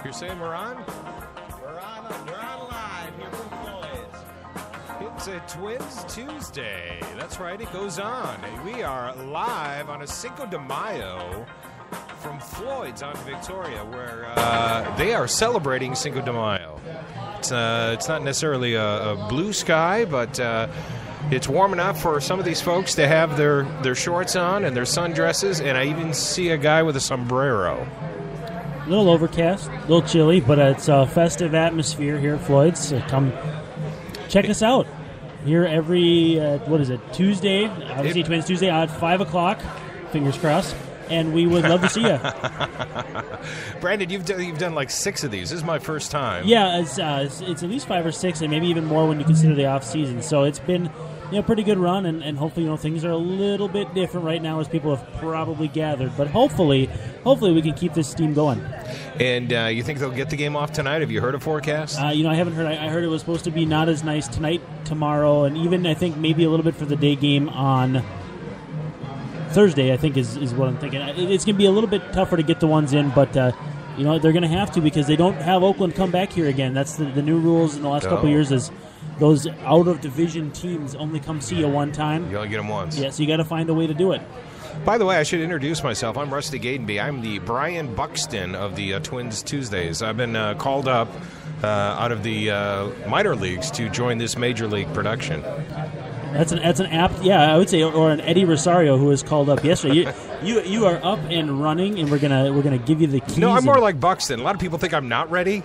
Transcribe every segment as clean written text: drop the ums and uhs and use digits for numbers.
You're saying we're on? We're on live here from Floyd's. It's a Twins Tuesday. That's right, it goes on. We are live on a Cinco de Mayo from Floyd's on Victoria, where they are celebrating Cinco de Mayo. It's not necessarily a blue sky, but it's warm enough for some of these folks to have their shorts on and their sundresses, and I even see a guy with a sombrero. A little overcast, a little chilly, but it's a festive atmosphere here at Floyd's. So come check us out. Here every, Tuesday? Obviously, Twins Tuesday at 5 o'clock. Fingers crossed. And we would love to see you. Brandon, you've done like 6 of these. This is my first time. Yeah, it's at least 5 or 6, and maybe even more when you consider the off season. So it's been a pretty good run, and hopefully things are a little bit different right now as people have probably gathered. But hopefully we can keep this steam going. And you think they'll get the game off tonight? Have you heard a forecast? I haven't heard. I heard it was supposed to be not as nice tonight, tomorrow, and even I think maybe a little bit for the day game on Thursday, I think is what I'm thinking. It's going to be a little bit tougher to get the ones in, but they're going to have to because they don't have Oakland come back here again. That's the new rules in the last couple of years is those out-of-division teams only come see you one time. You only get them once. Yeah, so you got to find a way to do it. By the way, I should introduce myself. I'm Rusty Gatenby. I'm the Brian Buxton of the Twins Tuesdays. I've been called up out of the minor leagues to join this major league production. That's an apt, I would say, or an Eddie Rosario who was called up yesterday. You are up and running, and we're gonna give you the keys. No, I'm more like Buxton. A lot of people think I'm not ready,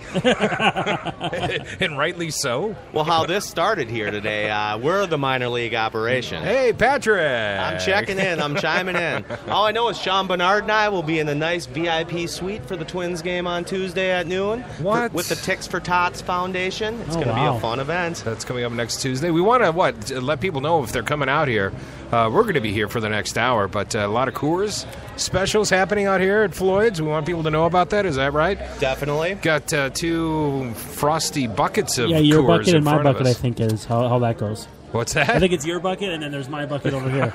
and rightly so. Well, how this started here today, we're the minor league operation. Hey, Patrick. I'm checking in. I'm chiming in. All I know is Sean Bernard and I will be in a nice VIP suite for the Twins game on Tuesday at noon. What? With the Ticks for Tots Foundation. It's going to be a fun event. That's coming up next Tuesday. We want to let people know if they're coming out here. We're going to be here for the next hour, but a lot of Coors specials happening out here at Floyd's. We want people to know about that. Is that right? Definitely. Got 2 frosty buckets of Coors. Yeah, your Coors bucket and my bucket, I think, is how that goes. What's that? I think it's your bucket, and then there's my bucket over here.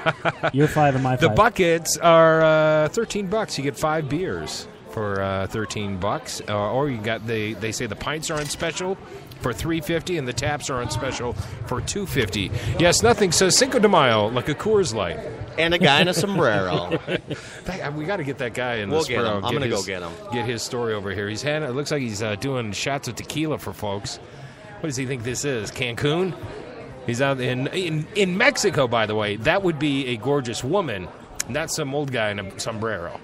Your 5 and my 5. The buckets are $13. You get 5 beers for $13. Or you got they say the pints are on special for $3.50, and the taps are on special for $2.50. Yes, nothing says Cinco de Mayo like a Coors Light. And a guy in a sombrero. We got to get that guy in the We'll sombrero. get him. I'm going to go get him. Get his story over here. It looks like he's doing shots of tequila for folks. What does he think this is? Cancun? He's out in Mexico, by the way. That would be a gorgeous woman, not some old guy in a sombrero.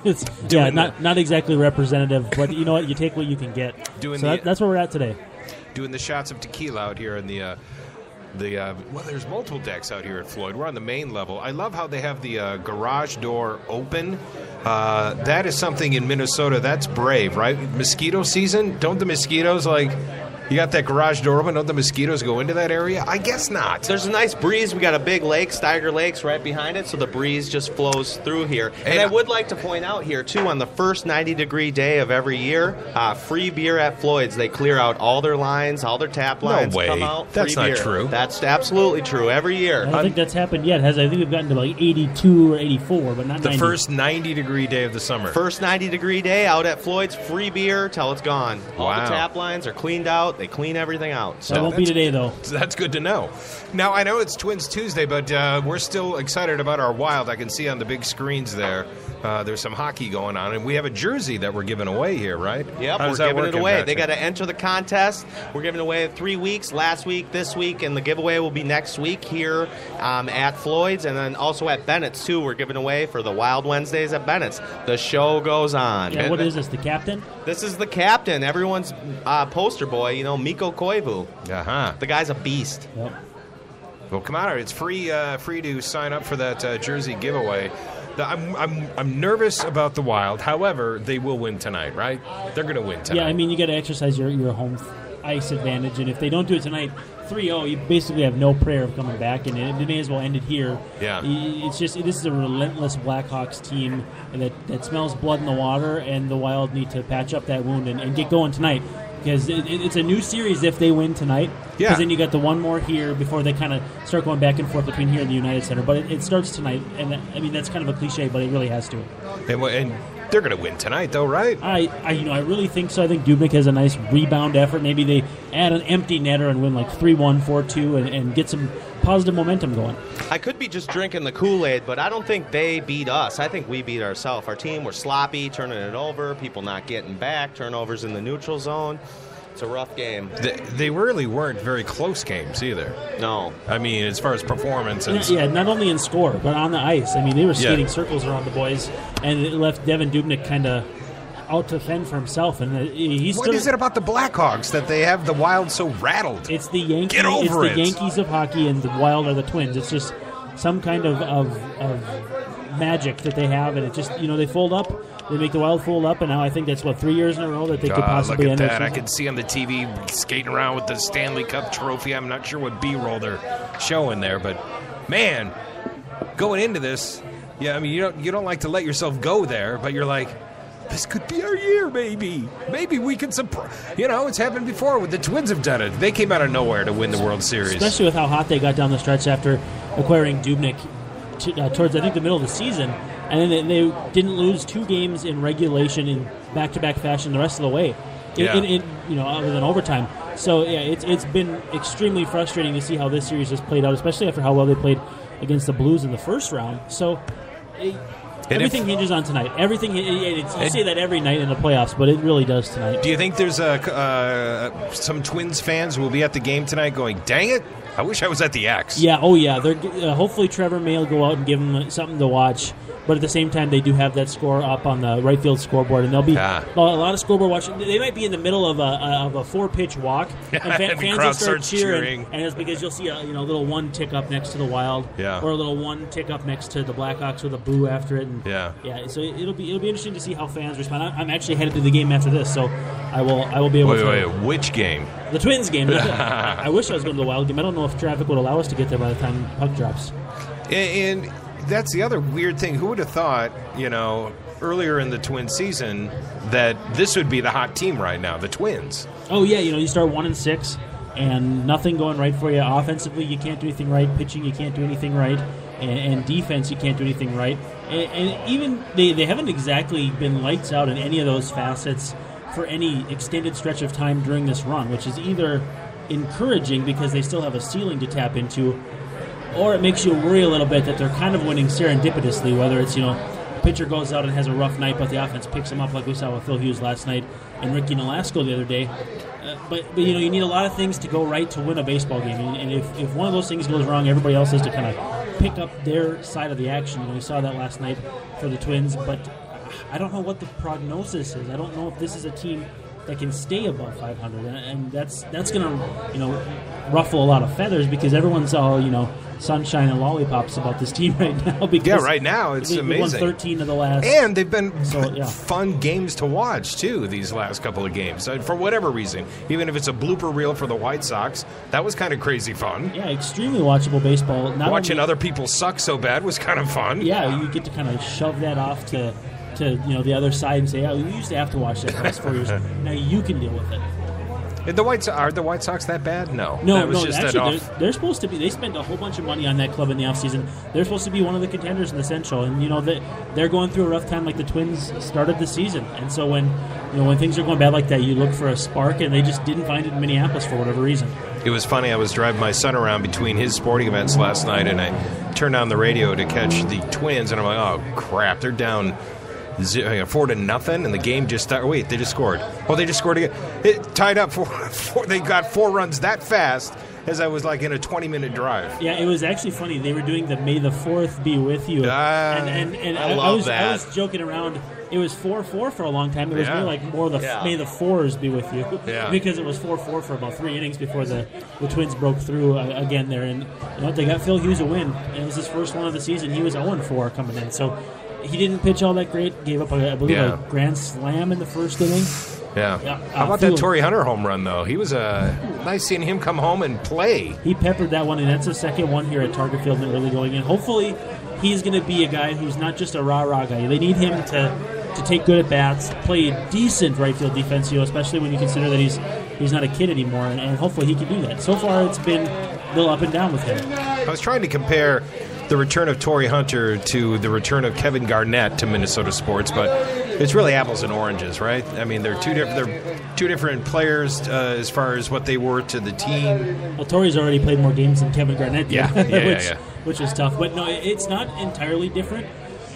Not exactly representative, but you know what? You take what you can get. That's where we're at today. Doing the shots of tequila out here in the there's multiple decks out here at Floyd. We're on the main level. I love how they have the garage door open. That is something in Minnesota. That's brave, right? Mosquito season? Don't the mosquitoes you got that garage door open? Don't the mosquitoes go into that area? I guess not. There's a nice breeze. We got a big lake, Steiger Lakes, right behind it, so the breeze just flows through here. And I would like to point out here, too, on the first 90-degree day of every year, free beer at Floyd's. They clear out all their lines, all their tap lines. No way. Come out, That's not true. That's absolutely true. Every year. I don't think that's happened yet. I think we've gotten to like 82 or 84, but not 90. The first 90-degree day of the summer. First 90-degree day out at Floyd's, free beer till it's gone. All Wow. the tap lines are cleaned out. They clean everything out. That won't be today, though. That's good to know. Now, I know it's Twins Tuesday, but we're still excited about our Wild. I can see on the big screens there, there's some hockey going on, and we have a jersey that we're giving away here, right? Yep, we're giving it away. Patrick? They got to enter the contest. We're giving away 3 weeks, last week, this week, and the giveaway will be next week here at Floyd's, and then also at Bennett's, too. We're giving away for the Wild Wednesdays at Bennett's. The show goes on. Yeah, what is this, the captain? This is the captain, everyone's poster boy, Mikko Koivu. Uh-huh. The guy's a beast. Yep. Well, come on, it's free to sign up for that jersey giveaway. I'm nervous about the Wild. However, they will win tonight, right? They're going to win tonight. Yeah, I mean, you got to exercise your home ice advantage, and if they don't do it tonight, 3-0, you basically have no prayer of coming back, and they may as well end it here. Yeah. It's just this is a relentless Blackhawks team that smells blood in the water, and the Wild need to patch up that wound and get going tonight. Because it's a new series if they win tonight. Yeah. Because then you got the one more here before they kind of start going back and forth between here and the United Center. But it starts tonight, and I mean that's kind of a cliche, but it really has to. And They're going to win tonight, though, right? I really think so. I think Dubnik has a nice rebound effort. Maybe they add an empty netter and win like 3-1, 4-2, and get some positive momentum going. I could be just drinking the Kool-Aid, but I don't think they beat us. I think we beat ourselves. Our team were sloppy, turning it over, people not getting back, turnovers in the neutral zone. It's a rough game. They really weren't very close games either. No. I mean, as far as performance. Yeah, not only in score, but on the ice. I mean, they were skating circles around the boys, and it left Devin Dubnik kind of out to fend for himself. And what is it about the Blackhawks that they have the Wild so rattled? It's the Yankees. Get over it. It's the Yankees of hockey, and the Wild are the Twins. It's just some kind of magic that they have, and it just, they fold up. They make the Wild fold up, and now I think that's, 3 years in a row that they could possibly end. Look at that. I can see on the TV skating around with the Stanley Cup trophy. I'm not sure what B-roll they're showing there, but, man, going into this, I mean, you don't like to let yourself go there, but you're like, this could be our year, maybe. Maybe we can surprise. It's happened before. The Twins have done it. They came out of nowhere to win the World Series. Especially with how hot they got down the stretch after acquiring Dubnik towards, I think, the middle of the season. And then they didn't lose 2 games in regulation in back-to-back fashion the rest of the way, other than overtime. So, it's been extremely frustrating to see how this series has played out, especially after how well they played against the Blues in the first round. So, everything hinges on tonight. Everything. You say that every night in the playoffs, but it really does tonight. Do you think there's some Twins fans who will be at the game tonight going, dang it, I wish I was at the X? Yeah, They're hopefully Trevor May will go out and give them something to watch. But at the same time, they do have that score up on the right field scoreboard, and there'll be a lot of scoreboard watching. They might be in the middle of a 4-pitch walk, and fans will start cheering, and it's because you'll see a little 1 tick up next to the Wild, or a little 1 tick up next to the Blackhawks with a boo after it. And, so it'll be interesting to see how fans respond. I'm actually headed to the game after this, so I will be able to. Wait, which game? The Twins game. I wish I was going to the Wild game. I don't know if traffic would allow us to get there by the time puck drops. And that's the other weird thing. Who would have thought, earlier in the Twins season that this would be the hot team right now, the Twins? Oh, yeah. You start 1-6 and nothing going right for you. Offensively, you can't do anything right. Pitching, you can't do anything right. And defense, you can't do anything right. And even they haven't exactly been lights out in any of those facets for any extended stretch of time during this run, which is either encouraging because they still have a ceiling to tap into, or it makes you worry a little bit that they're kind of winning serendipitously, whether it's, a pitcher goes out and has a rough night, but the offense picks him up like we saw with Phil Hughes last night and Ricky Nolasco the other day. But you need a lot of things to go right to win a baseball game. And if one of those things goes wrong, everybody else has to kind of pick up their side of the action. We saw that last night for the Twins, but I don't know what the prognosis is. I don't know if this is a team that can stay above 500, and that's going to ruffle a lot of feathers because everyone's all sunshine and lollipops about this team right now. Because right now it's amazing. Won 13 of the last, and they've been fun games to watch too. These last couple of games, for whatever reason, even if it's a blooper reel for the White Sox, that was kind of crazy fun. Yeah, extremely watchable baseball. Watching other people suck so bad was kind of fun. Yeah, you get to kind of shove that off to the other side and say, we used to have to watch that for the last 4 years. Now you can deal with it. Are the White Sox that bad? No. Actually, they're supposed to be. They spent a whole bunch of money on that club in the offseason. They're supposed to be one of the contenders in the Central, and they're going through a rough time like the Twins started the season. And so when things are going bad like that, you look for a spark, and they just didn't find it in Minneapolis for whatever reason. It was funny. I was driving my son around between his sporting events last night, and I turned on the radio to catch the Twins, and I'm like, oh crap, they're down 4-0, and the game just started. Wait, they just scored. Oh, they just scored again. It tied up 4. They got 4 runs that fast as I was like in a 20-minute drive. Yeah, it was actually funny. They were doing the May the 4th be with you. And I love that. I was joking around. It was 4-4 for a long time. It was more the May the 4s be with you. Yeah. Because it was 4-4 for about 3 innings before the Twins broke through again there. And they got Phil Hughes a win. And it was his first one of the season. He was 0-4 coming in. So he didn't pitch all that great. Gave up, I believe, a grand slam in the first inning. Yeah. How about that Torrey Hunter home run, though? He was nice seeing him come home and play. He peppered that one, and that's the second one here at Target Field in the early going in. Hopefully, he's going to be a guy who's not just a rah-rah guy. They need him to take good at-bats, play decent right field defense, especially when you consider that he's not a kid anymore, and hopefully he can do that. So far, it's been a little up and down with him. I was trying to compare the return of Torrey Hunter to the return of Kevin Garnett to Minnesota sports, but it's really apples and oranges, right? I mean, they're two different players as far as what they were to the team. Well, Torrey's already played more games than Kevin Garnett did, which is tough. But no, it's not entirely different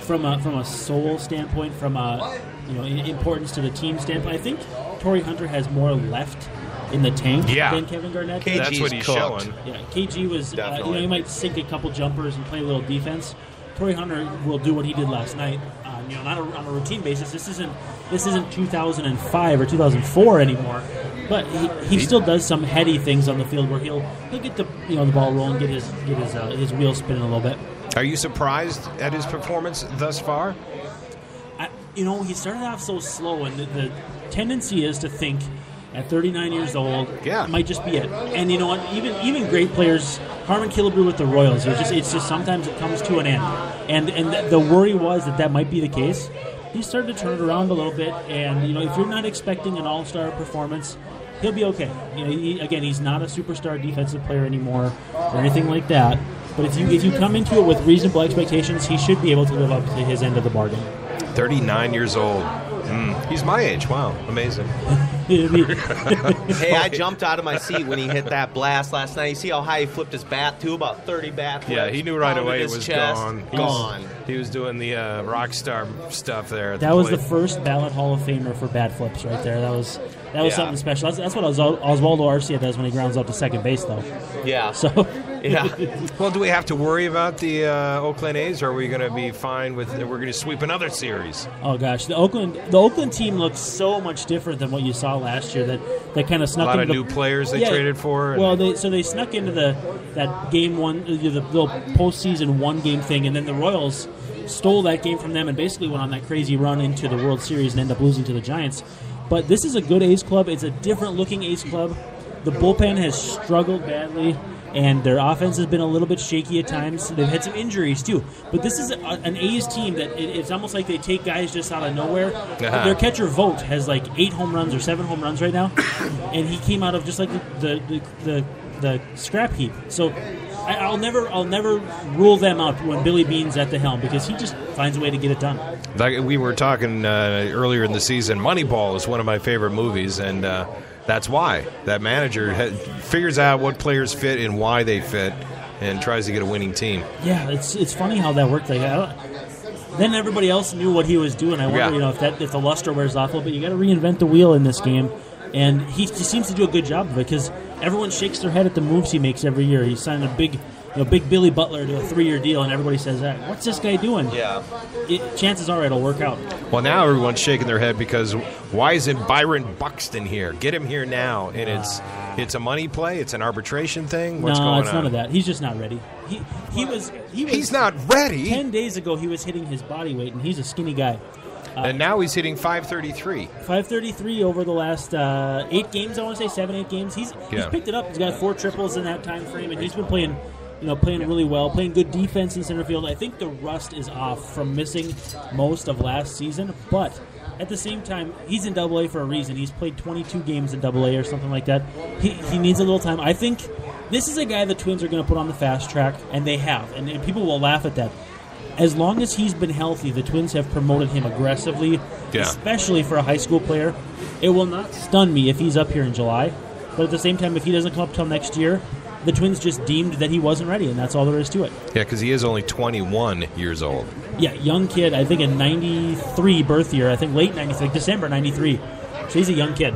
from a soul standpoint, from a importance to the team standpoint. I think Torrey Hunter has more left in the tank than Kevin Garnett. That's what he's showing. Yeah, KG was, he might sink a couple jumpers and play a little defense. Torrey Hunter will do what he did last night, not on a routine basis. This isn't 2005 or 2004 anymore, but he still does some heady things on the field where he'll get the ball rolling, get his wheels spinning a little bit. Are you surprised at his performance thus far? He started off so slow, and the tendency is to think at 39 years old, it might just be it. And you know what? Even great players, Harmon Killebrew with the Royals, it's just sometimes it comes to an end. And the worry was that might be the case. He started to turn it around a little bit, and if you're not expecting an all-star performance, he'll be okay. He's not a superstar defensive player anymore or anything like that. But if you come into it with reasonable expectations, he should be able to live up to his end of the bargain. 39 years old. He's my age. Wow, amazing. Hey, I jumped out of my seat when he hit that blast last night. You see how high he flipped his bat, too? About 30 bat flips. Yeah, he knew right away it was chest, gone. He was doing the rock star stuff there. That was the first ballot Hall of Famer for bat flips right there. That was something special. That's what Osvaldo Arcia does when he grounds out to second base, though. Yeah. So. Yeah. Well, do we have to worry about the Oakland A's, or are we going to be fine with? We're going to sweep another series. Oh gosh, the Oakland team looks so much different than what you saw last year. That kind of snuck a lot into of new players they traded for. Well, they snuck into that game one, the little postseason one game thing, and then the Royals stole that game from them and basically went on that crazy run into the World Series and ended up losing to the Giants. But this is a good A's club. It's a different looking A's club. The bullpen has struggled badly, and their offense has been a little bit shaky at times. They've had some injuries, too. But this is an A's team that it's almost like they take guys just out of nowhere. Their catcher, Vogt, has like 8 home runs or 7 home runs right now, and he came out of just like the scrap heap. So I'll never rule them out when Billy Beane's at the helm, because he just finds a way to get it done. Like we were talking earlier in the season, Moneyball is one of my favorite movies, and that's why. That manager figures out what players fit and why they fit and tries to get a winning team. Yeah, it's funny how that worked. Then everybody else knew what he was doing. I wonder, if the luster wears off a little bit. You got to reinvent the wheel in this game, and he seems to do a good job of it, because everyone shakes their head at the moves he makes every year. He's signed a big Billy Butler to a 3-year deal, and everybody says, "What's this guy doing?" Yeah. Chances are it'll work out. Well, now everyone's shaking their head because why isn't Byron Buxton here? Get him here now. And it's a money play. It's an arbitration thing. What's going on? No, it's none of that. He's just not ready. He's not ready. 10 days ago, he was hitting his body weight, and he's a skinny guy. And now he's hitting 533. 533 over the last 8 games, I want to say, 7-8 games. He's picked it up. He's got 4 triples in that time frame, and he's been playing really well, playing good defense in center field. I think the rust is off from missing most of last season, but at the same time, he's in AA for a reason. He's played 22 games in AA or something like that. He needs a little time. I think this is a guy the Twins are going to put on the fast track, and they have, and people will laugh at that. As long as he's been healthy, the Twins have promoted him aggressively, especially for a high school player. It will not stun me if he's up here in July, but at the same time, if he doesn't come up till next year, the Twins just deemed that he wasn't ready, and that's all there is to it. Yeah, because he is only 21 years old. Yeah, young kid. I think a 93 birth year. I think late 93, December 93. So he's a young kid.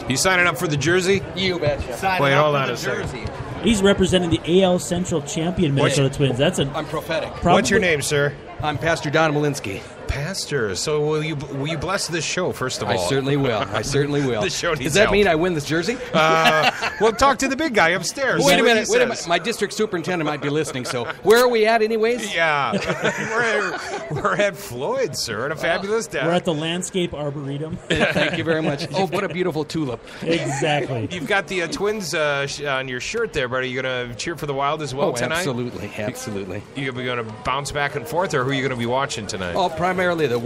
You signing up for the jersey? You betcha. Wait, hold on a second. He's representing the AL Central champion Minnesota Twins. I'm prophetic. What's your name, sir? I'm Pastor Don Malinsky. Pastor, so will you bless this show, first of all? I certainly will. The show needs Does that help. mean I win this jersey? Well, talk to the big guy upstairs. Wait a minute. My district superintendent might be listening, so where are we at anyways? Yeah. we're at Floyd, sir, at a fabulous day. We're at the Landscape Arboretum. Thank you very much. Oh, what a beautiful tulip. Exactly. You've got the Twins on your shirt there, but are you going to cheer for the Wild as well tonight? Absolutely. You're going to bounce back and forth, or who are you going to be watching tonight? Oh, primarily the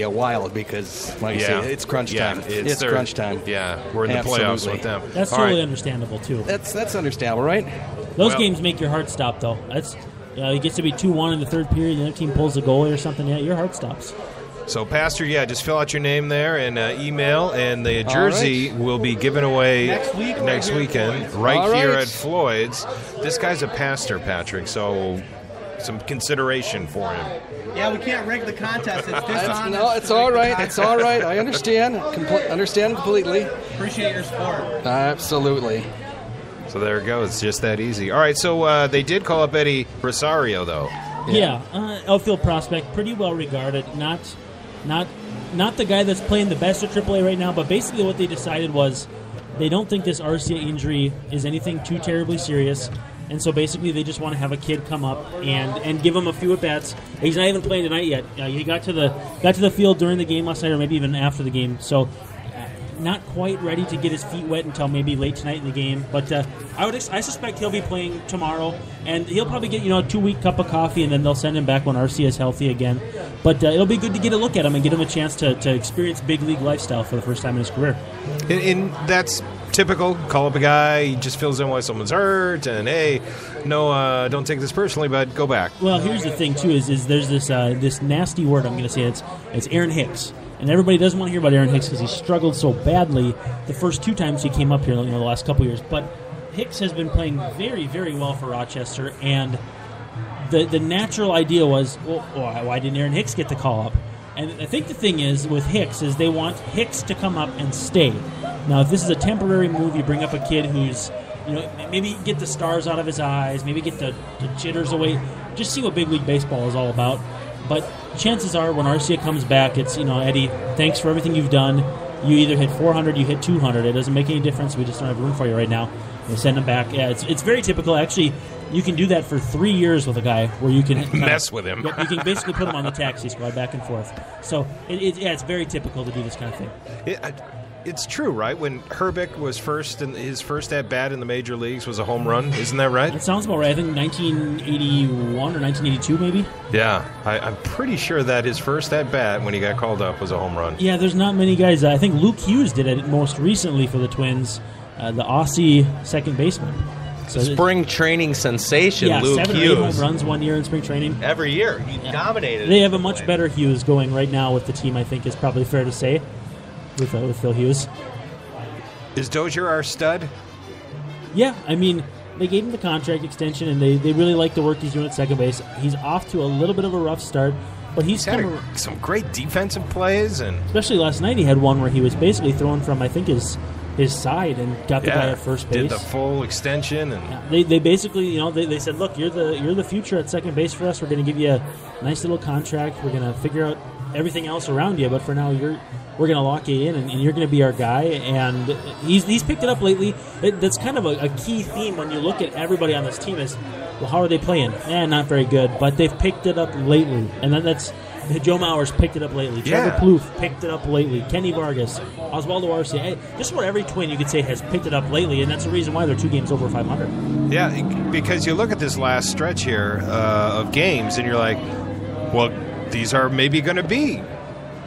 Wild, because, like you say, it's crunch time. It's crunch time. Yeah, we're in the playoffs with them. That's totally understandable, too. That's understandable, right? Those games make your heart stop, though. That's it gets to be 2-1 in the third period, the other team pulls a goalie or something. Yeah, your heart stops. So, Pastor, just fill out your name there and email, and the jersey will be given away next weekend right here at Floyd's. This guy's a pastor, Patrick, so some consideration for him. Yeah, we can't rig the contest. It's dishonest. No, it's all right. It's all right. I understand. Understand completely. Appreciate your support. Absolutely. So there it goes. It's just that easy. All right, so they did call up Eddie Rosario, though. Yeah, outfield prospect, pretty well regarded. Not the guy that's playing the best at AAA right now, but basically what they decided was they don't think this Arcia injury is anything too terribly serious, and so basically they just want to have a kid come up and give him a few at-bats. He's not even playing tonight yet. He got to the field during the game last night, or maybe even after the game, so not quite ready to get his feet wet until maybe late tonight in the game. But I suspect he'll be playing tomorrow, and he'll probably get a 2-week cup of coffee, and then they'll send him back when Arcia is healthy again. But it'll be good to get a look at him and get him a chance to experience big league lifestyle for the first time in his career. And that's typical. Call up a guy, he just fills in why someone's hurt, and hey, no, don't take this personally, but go back. Well, here's the thing too: is there's this nasty word I'm going to say. It's Aaron Hicks. And everybody doesn't want to hear about Aaron Hicks because he struggled so badly the first 2 times he came up here, the last couple years. But Hicks has been playing very, very well for Rochester, and the natural idea was, why didn't Aaron Hicks get the call up? And I think the thing is with Hicks is they want Hicks to come up and stay. Now, if this is a temporary move, you bring up a kid who's, maybe get the stars out of his eyes, maybe get the jitters away, just see what big league baseball is all about. But chances are when Arcia comes back, it's, Eddie, thanks for everything you've done. You either hit 400, you hit 200. It doesn't make any difference. We just don't have room for you right now. We'll send him back. Yeah, it's very typical. Actually, you can do that for 3 years with a guy where you can mess with him. You can basically put him on the taxi squad back and forth. So, it's very typical to do this kind of thing. It's true, right? When Herbeck was his first at-bat in the major leagues was a home run. Isn't that right? That sounds about right. I think 1981 or 1982 maybe. Yeah, I'm pretty sure that his first at-bat when he got called up was a home run. Yeah, there's not many guys. I think Luke Hughes did it most recently for the Twins, the Aussie second baseman. So spring training sensation, Luke Hughes. 7 or 8 home runs one year in spring training. Every year. He dominated. They have a much better Hughes going right now with the team, I think is probably fair to say. With Phil Hughes. Is Dozier our stud? Yeah, I mean, they gave him the contract extension, and they really like the work he's doing at second base. He's off to a little bit of a rough start, but he's had some great defensive plays. And especially last night he had one where he was basically thrown from, I think, his side and got the guy at first base. Did the full extension. And they basically, they said, look, you're the future at second base for us. We're going to give you a nice little contract. We're going to figure out everything else around you, but for now we're going to lock you in, and you're going to be our guy. And he's picked it up lately. That's kind of a key theme when you look at everybody on this team is, well, how are they playing? Not very good, but they've picked it up lately. And then that's Joe Mauer's picked it up lately. Trevor Plouffe picked it up lately. Kenny Vargas, Oswaldo Arcia. Just about every Twin you could say has picked it up lately, and that's the reason why they're 2 games over 500. Yeah, because you look at this last stretch here of games, and you're like, well, these are maybe going to be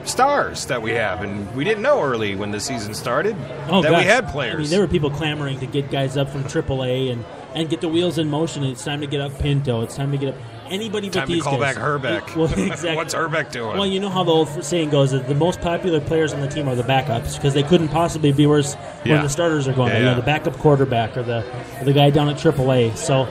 stars that we have, and we didn't know early when the season started we had players. I mean, there were people clamoring to get guys up from AAA and get the wheels in motion. It's time to get up Pinto. It's time to get up anybody but these guys. Time to call back Herbeck. Well, exactly. What's Herbeck doing? Well, you know how the old saying goes that the most popular players on the team are the backups because they couldn't possibly be worse when the starters are going. The backup quarterback or the guy down at AAA. So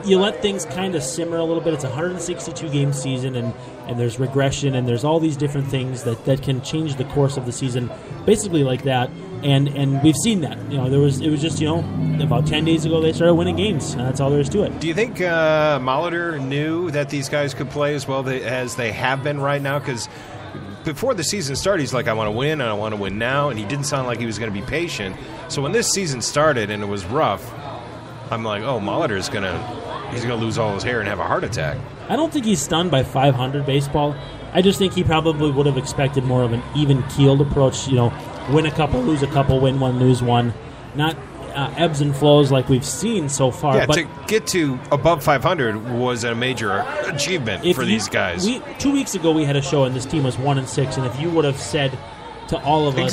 you let things kind of simmer a little bit. It's a 162-game season, and there's regression, and there's all these different things that can change the course of the season, basically like that. And we've seen that. It was just about 10 days ago they started winning games. And that's all there is to it. Do you think Molitor knew that these guys could play as well as they have been right now? Because before the season started, he's like, I want to win, and I want to win now. And he didn't sound like he was going to be patient. So when this season started and it was rough, I'm like, oh, Molitor's going to lose all his hair and have a heart attack. I don't think he's stunned by 500 baseball. I just think he probably would have expected more of an even-keeled approach, win a couple, lose a couple, win one, lose one. Not ebbs and flows like we've seen so far. Yeah, but to get to above 500 was a major achievement for these guys. 2 weeks ago we had a show and this team was 1-6, and if you would have said to all of us,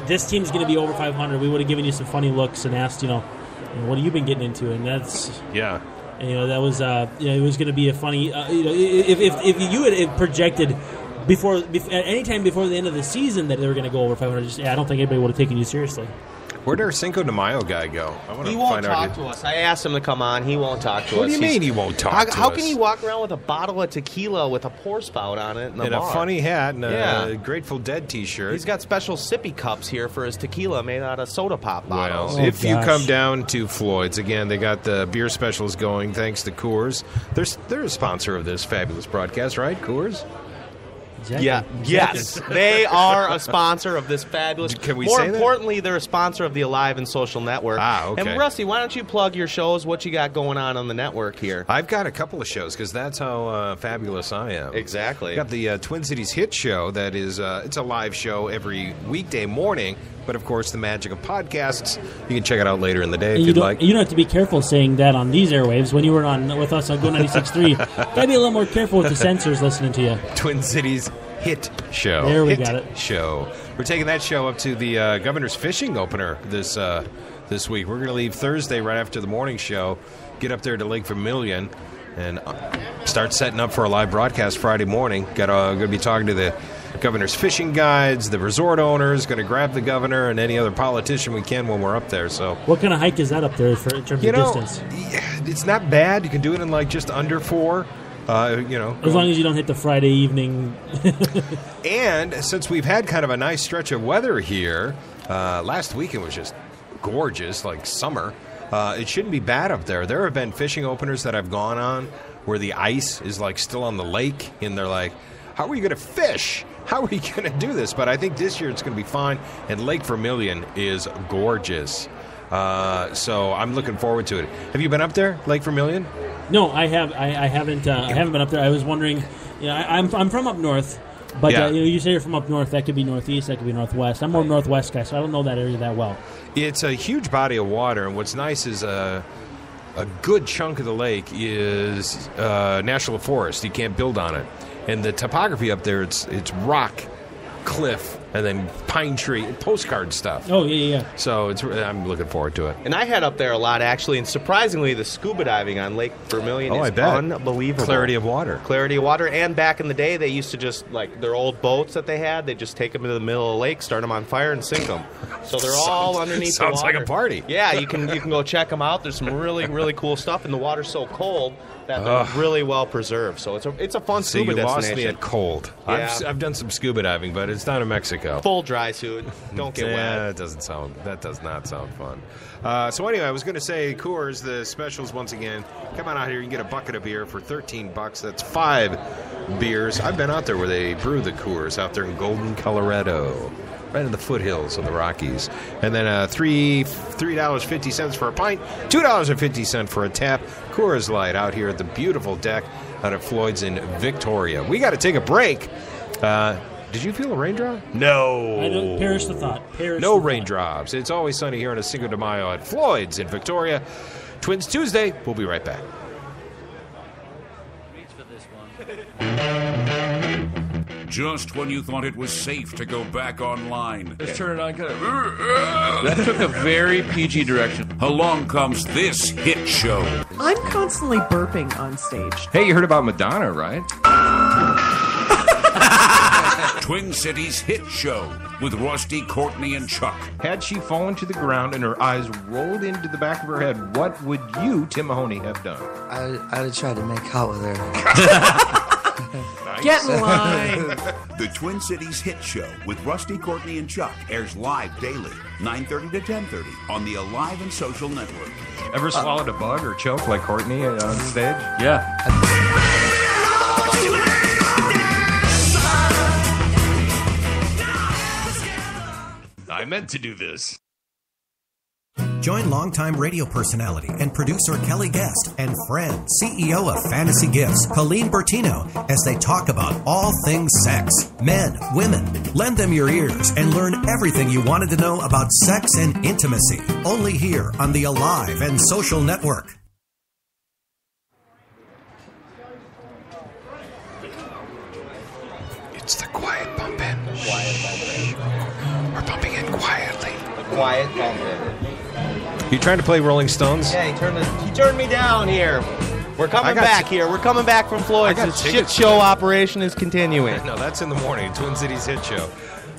this team's going to be over 500, we would have given you some funny looks and asked, what have you been getting into? And that's And, that was it was going to be a funny if you had projected at any time before the end of the season that they were going to go over 500. I don't think anybody would have taken you seriously. Where'd our Cinco de Mayo guy go? He won't talk to us. I asked him to come on. He won't talk to us. What do you mean he won't talk to us? How can you walk around with a bottle of tequila with a pour spout on it and a funny hat and a Grateful Dead T-shirt? He's got special sippy cups here for his tequila made out of soda pop bottles. Well, if you come down to Floyd's, again, they got the beer specials going thanks to Coors. They're a sponsor of this fabulous broadcast, right, Coors? Exactly. Yeah. Yes, they are a sponsor of this fabulous. Can we More say importantly, they're a sponsor of the Alive and Social Network. Okay. And Rusty, why don't you plug your shows? What you got going on the network here? I've got a couple of shows because that's how fabulous I am. Exactly. I've got the Twin Cities Hit Show. That is, it's a live show every weekday morning. But of course, the magic of podcasts, you can check it out later in the day if you'd like. You don't have to be careful saying that on these airwaves. When you were on with us on Go 96.3, gotta be a little more careful with the censors listening to you. Twin Cities Hit Show. There we got it. Show. We're taking that show up to the Governor's Fishing opener this week. We're going to leave Thursday right after the morning show, get up there to Lake Vermilion, and start setting up for a live broadcast Friday morning. Going to be talking to the Governor's Fishing guides, the resort owners, going to grab the governor and any other politician we can when we're up there. So, what kind of hike is that up there in terms of distance? Yeah, it's not bad. You can do it in like just under 4. As long as you don't hit the Friday evening. And since we've had kind of a nice stretch of weather here, last weekend was just gorgeous, like summer. It shouldn't be bad up there. There have been fishing openers that I've gone on where the ice is like still on the lake, and they're like, how are we going to fish? How are we going to do this? But I think this year it's going to be fine, and Lake Vermilion is gorgeous. So I'm looking forward to it. Have you been up there, Lake Vermilion? No, I haven't. I haven't been up there. I was wondering. I'm from up north, but you say you're from up north. That could be northeast. That could be northwest. I'm more northwest guy, so I don't know that area that well. It's a huge body of water, and what's nice is a good chunk of the lake is national forest. You can't build on it, and the topography up there it's rock, cliff, and then pine tree, postcard stuff. Oh, yeah. So I'm looking forward to it. And I head up there a lot, actually, and surprisingly, the scuba diving on Lake Vermilion is unbelievable. Clarity of water. Clarity of water, and back in the day, they used to just, like, their old boats that they had, they'd just take them into the middle of the lake, start them on fire, and sink them. So they're all underneath the water. Sounds like a party. Yeah, you can go check them out. There's some really, really cool stuff, and the water's so cold that they're really well preserved. So it's a fun scuba destination. Lost me at cold. Yeah. I've done some scuba diving, but it's down in Mexico. Full dry suit. Don't get wet. That does not sound fun. So anyway, I was going to say, Coors, the specials once again. Come on out here. You can get a bucket of beer for $13. That's 5 beers. I've been out there where they brew the Coors out there in Golden, Colorado, right in the foothills of the Rockies. And then $3.50 for a pint, $2.50 for a tap. Coors Light out here at the beautiful deck out at Floyd's in Victoria. We got to take a break. Did you feel a raindrop? No. I don't perish the thought. No raindrops. It's always sunny here on a Cinco de Mayo at Floyd's in Victoria. Twins Tuesday. We'll be right back. Just when you thought it was safe to go back online. Just turn it on. That took a very PG direction. Along comes this hit show. I'm constantly burping on stage. Hey, you heard about Madonna, right? Twin Cities Hit Show with Rusty, Courtney, and Chuck. Had she fallen to the ground and her eyes rolled into the back of her head, what would you, Tim Mahoney, have done? I'd have tried to make out with her. Nice. Get in line. The Twin Cities Hit Show with Rusty, Courtney, and Chuck airs live daily, 9:30 to 10:30 on the Alive and Social Network. Ever swallowed a bug or choke like Courtney on stage? Yeah. I meant to do this. Join longtime radio personality and producer Kelly Guest and friend, CEO of Fantasy Gifts, Colleen Bertino, as they talk about all things sex, men, women. Lend them your ears and learn everything you wanted to know about sex and intimacy. Only here on the Alive and Social Network. It's the quiet bump in. We're bumping in quietly. The quiet bump in. You trying to play Rolling Stones? Yeah, he turned me down here. We're coming back here. We're coming back from Floyd's. The shit show operation is continuing. No, that's in the morning. Twin Cities Hit Show.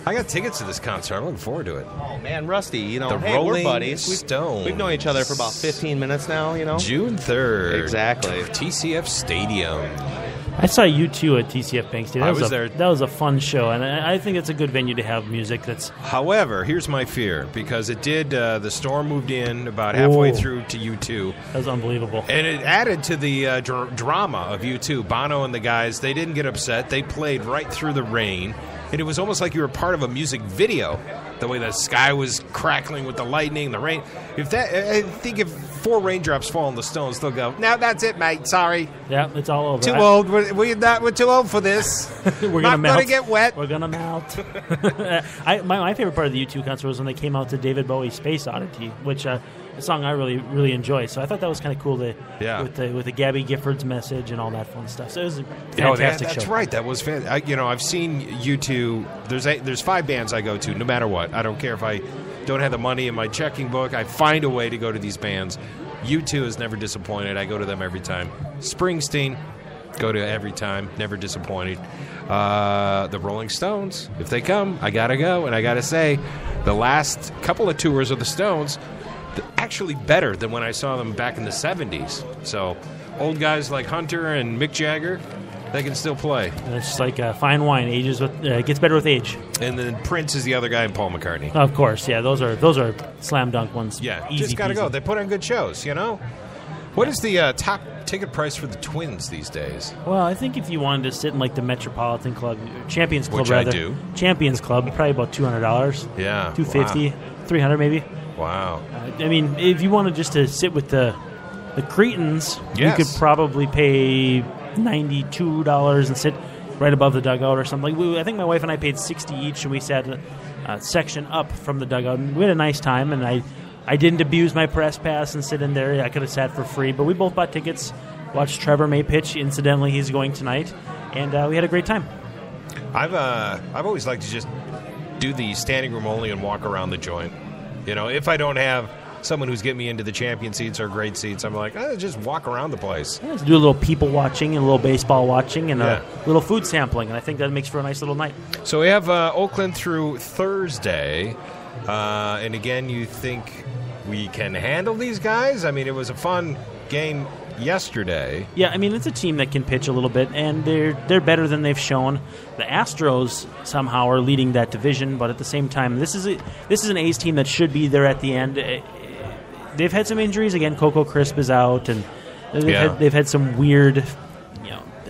I got tickets to this concert. I'm looking forward to it. Oh, man, Rusty, the Rolling we're buddies. Stones. We've known each other for about 15 minutes now, June 3rd. Exactly. TCF Stadium. I saw U2 at TCF Bank Stadium. I was there. That was a fun show, and I think it's a good venue to have music. However, here's my fear, because it did, the storm moved in about halfway through to U2. That was unbelievable. And it added to the drama of U2. Bono and the guys, they didn't get upset. They played right through the rain. And it was almost like you were part of a music video, the way the sky was crackling with the lightning, the rain. I think if 4 raindrops fall on the Stones, they'll go, "No, that's it, mate. Sorry." Yeah, it's all over. Too old. We're too old for this. We're gonna melt. Gonna get wet. We're gonna melt. My favorite part of the U2 concert was when they came out to David Bowie's Space Oddity, which a song I really, really enjoy. So I thought that was kind of cool with the Gabby Giffords message and all that fun stuff. So it was a fantastic show. That's right. That was fantastic. I've seen U2. There's 5 bands I go to, no matter what. I don't care if I don't have the money in my checking book. I find a way to go to these bands. U2 is never disappointed. I go to them every time. Springsteen, go to every time. Never disappointed. The Rolling Stones, if they come, I gotta go. And I gotta say, the last couple of tours of the Stones, actually better than when I saw them back in the 70s. So old guys like Hunter and Mick Jagger, they can still play. It's just like fine wine. Gets better with age. And then Prince is the other guy, and Paul McCartney. Of course, yeah. Those are slam dunk ones. Yeah, easy just got to peasy. go. They put on good shows, What is the top ticket price for the Twins these days? Well, I think if you wanted to sit in like the Metropolitan Club, Champions Club, which rather. I do. Champions Club, probably about $200. Yeah. $250, $300 maybe. Wow. I mean, if you wanted just to sit with the Cretans, you could probably pay $92 and sit right above the dugout or something. I think my wife and I paid $60 each, and we sat a section up from the dugout. And we had a nice time, and I didn't abuse my press pass and sit in there. I could have sat for free, but we both bought tickets, watched Trevor May pitch. Incidentally, he's going tonight, and we had a great time. I've always liked to just do the standing room only and walk around the joint. If I don't have someone who's getting me into the champion seats or great seats, I'm like, just walk around the place. Yeah, do a little people watching and a little baseball watching and a little food sampling, and I think that makes for a nice little night. So we have Oakland through Thursday, and again, you think we can handle these guys? I mean, it was a fun game yesterday. Yeah, I mean, it's a team that can pitch a little bit, and they're better than they've shown. The Astros somehow are leading that division, but at the same time, this is an A's team that should be there at the end. They've had some injuries. Again, Coco Crisp is out, and they've had some weird.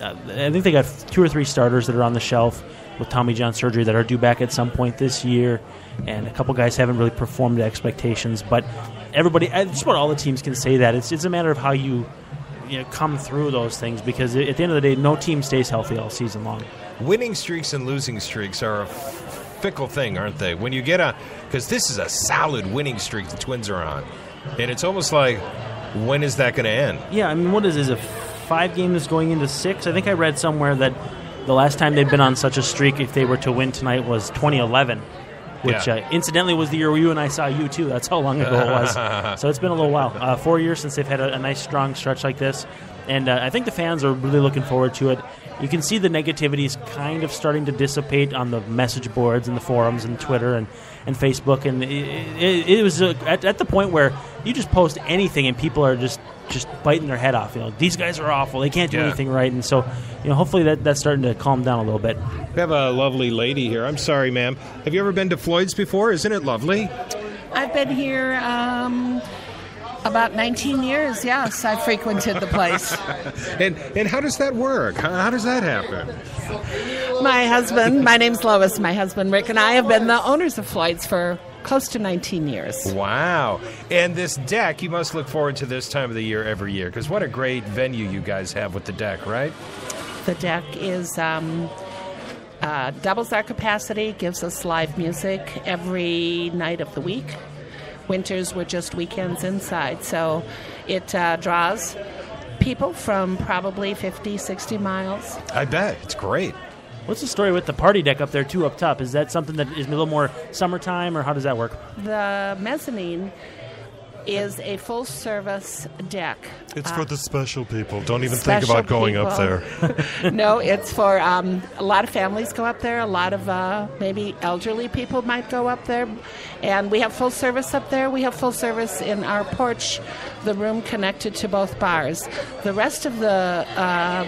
I think they got 2 or 3 starters that are on the shelf with Tommy John surgery that are due back at some point this year, and a couple guys haven't really performed to expectations. But everybody, just about all the teams can say that it's a matter of how you come through those things, because at the end of the day, no team stays healthy all season long. Winning streaks and losing streaks are a fickle thing, aren't they? When you get because this is a solid winning streak the Twins are on, and it's almost like, when is that going to end? Yeah, I mean, what is it, 5 games going into 6? I think I read somewhere that the last time they'd been on such a streak, if they were to win tonight, was 2011. Which, incidentally, was the year where you and I saw U2. That's how long ago it was. So it's been a little while. 4 years since they've had a nice, strong stretch like this. And I think the fans are really looking forward to it. You can see the negativity is kind of starting to dissipate on the message boards and the forums and Twitter and Facebook. And it was at the point where you just post anything and people are just biting their head off. These guys are awful. They can't do anything right. And so, hopefully that's starting to calm down a little bit. We have a lovely lady here. I'm sorry, ma'am. Have you ever been to Floyd's before? Isn't it lovely? I've been here about 19 years, yes. I've frequented the place. And how does that work? How does that happen? My husband, my name's Lois, my husband Rick, and I have been the owners of Floyd's for close to 19 years. Wow. And this deck, you must look forward to this time of the year every year, because what a great venue you guys have with the deck, right? The deck is doubles our capacity, gives us live music every night of the week. Winters were just weekends inside, so it draws people from probably 50, 60 miles. I bet. It's great. What's the story with the party deck up there, too, up top? Is that something that is a little more summertime, or how does that work? The mezzanine is a full-service deck. It's for the special people. Don't even think about going up there. No, it's for a lot of families go up there. A lot of maybe elderly people might go up there. And we have full service up there. We have full service in our porch, the room connected to both bars. The rest of the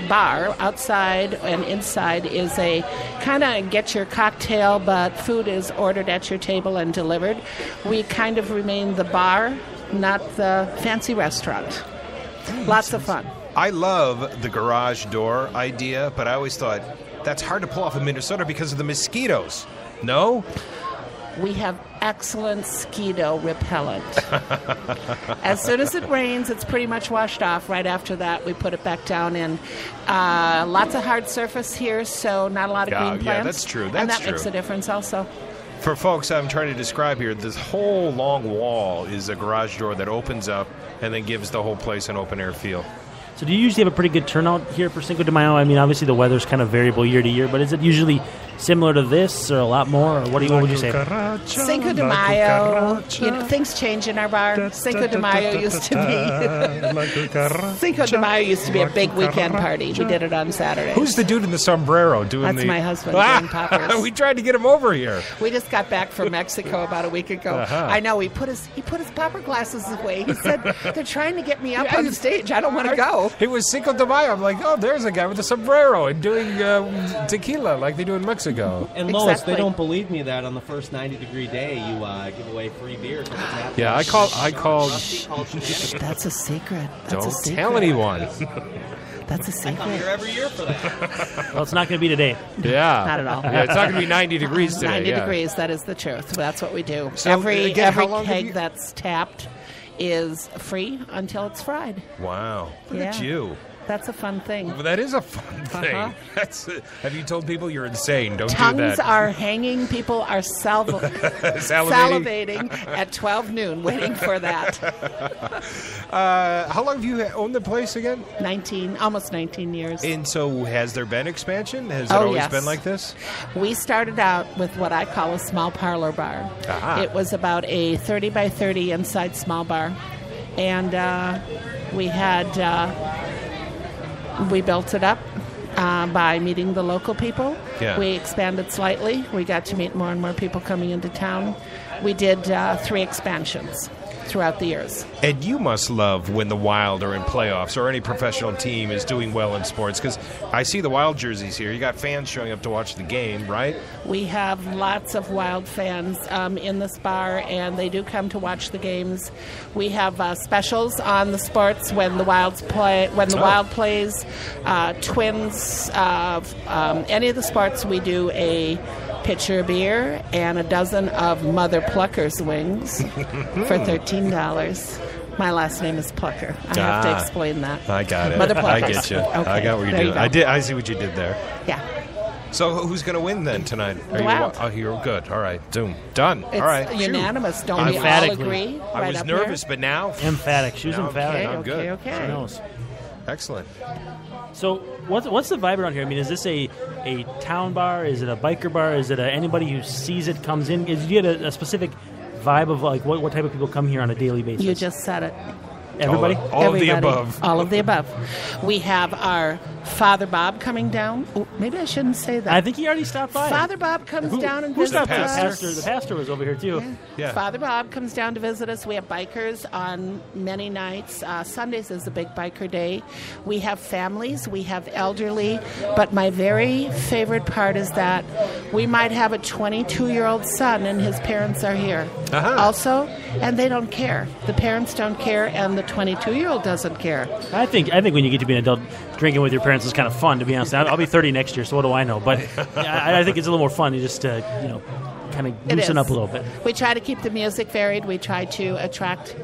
bar, outside and inside, is a kind of get your cocktail, but food is ordered at your table and delivered. We kind of remain the bar, not the fancy restaurant. Lots of fun. I love the garage door idea, but I always thought that's hard to pull off in Minnesota because of the mosquitoes. No? We have excellent mosquito repellent. As soon as it rains, it's pretty much washed off. Right after that, we put it back down in. Lots of hard surface here, so not a lot of green plants. Yeah, that's true. And that makes a difference also. For folks I'm trying to describe here, this whole long wall is a garage door that opens up and then gives the whole place an open-air feel. So do you usually have a pretty good turnout here for Cinco de Mayo? I mean, obviously the weather's kind of variable year to year, but is it usually similar to this or a lot more? Or what would you say? Cinco de Mayo, things change in our bar. Cinco de Mayo used to be a big weekend party. We did it on Saturday. Who's the dude in the sombrero doing That's my husband, doing poppers. We tried to get him over here. We just got back from Mexico about a week ago. I know, he put his popper glasses away. He said, they're trying to get me up on stage. I don't want to go. It was Cinco de Mayo. I'm like, oh, there's a guy with a sombrero and doing tequila like they do in Mexico. And Lois, they don't believe me that on the first 90-degree day you give away free beer. Yeah, I called. That's a secret. Don't tell anyone. That's a secret. I come here every year for that. Well, it's not going to be today. Yeah. Not at all. Yeah, it's not going to be 90 degrees today. 90 degrees, that is the truth. That's what we do. So, every keg that's tapped is free until it's fried. Wow. Look at you. That's a fun thing. Well, that is a fun thing. Have you told people you're insane? Don't Tongues do that. Tongues are hanging. People are salivating at 12 noon waiting for that. How long have you owned the place again? Almost 19 years. And so has there been expansion? Has it always been like this? We started out with what I call a small parlor bar. It was about a 30 by 30 inside small bar. And we built it up by meeting the local people. Yeah. We expanded slightly. We got to meet more and more people coming into town. We did 3 expansions throughout the years. And you must love when the Wild are in playoffs or any professional team is doing well in sports, because I see the Wild jerseys here. You got fans showing up to watch the game, right? We have lots of Wild fans in this bar, and they do come to watch the games. We have specials on the sports when the Wilds play. When the Wild plays, Twins, any of the sports, we do a pitcher of beer and a dozen of Mother Plucker's wings for $13. My last name is Plucker. I have to explain that. I got it. Mother Pluckers. I get you. Okay. I got what you're doing. I see what you did there. Yeah. So who's going to win then tonight? The Wild. You're good. All right. Done. It's all right. Unanimous. Don't we all agree? I was nervous, but now emphatic. She was emphatic. I'm good. Okay. She knows. Excellent. So what's the vibe around here? I mean, is this a town bar? Is it a biker bar? Is it anybody who sees it comes in? Do you get a specific vibe of like what type of people come here on a daily basis? You just said it. Everybody? All of the above. All of the above. We have our Father Bob coming down. Oh, maybe I shouldn't say that. I think he already stopped by. Father Bob comes down and visits us. The pastor was over here, too. Yeah. Father Bob comes down to visit us. We have bikers on many nights. Sundays is a big biker day. We have families. We have elderly. But my very favorite part is that we might have a 22-year-old son and his parents are here. Also, and they don't care. The parents don't care, and the 22-year-old doesn't care. I think when you get to be an adult, drinking with your parents is kind of fun, to be honest. I'll be 30 next year, so what do I know? But I think it's a little more fun to just kind of loosen up a little bit. We try to keep the music varied. We try to attract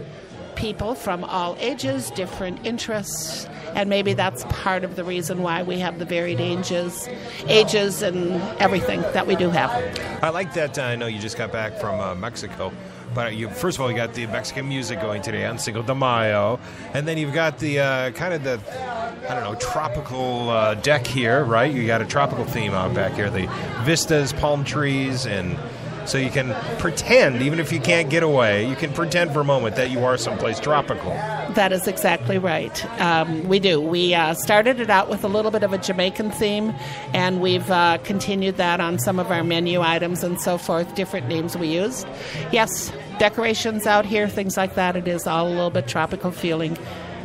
people from all ages, different interests, and maybe that's part of the reason why we have the varied ages and everything that we do have. I like that. I know you just got back from Mexico. But first of all, you got the Mexican music going today on Cinco de Mayo, and then you've got the tropical deck here, right? You got a tropical theme out back here, the vistas, palm trees, and so you can pretend, even if you can't get away, you can pretend for a moment that you are someplace tropical. That is exactly right. We do. We started it out with a little bit of a Jamaican theme, and we've continued that on some of our menu items and so forth, different names we used. Yes, decorations out here, things like that. It is all a little bit tropical feeling.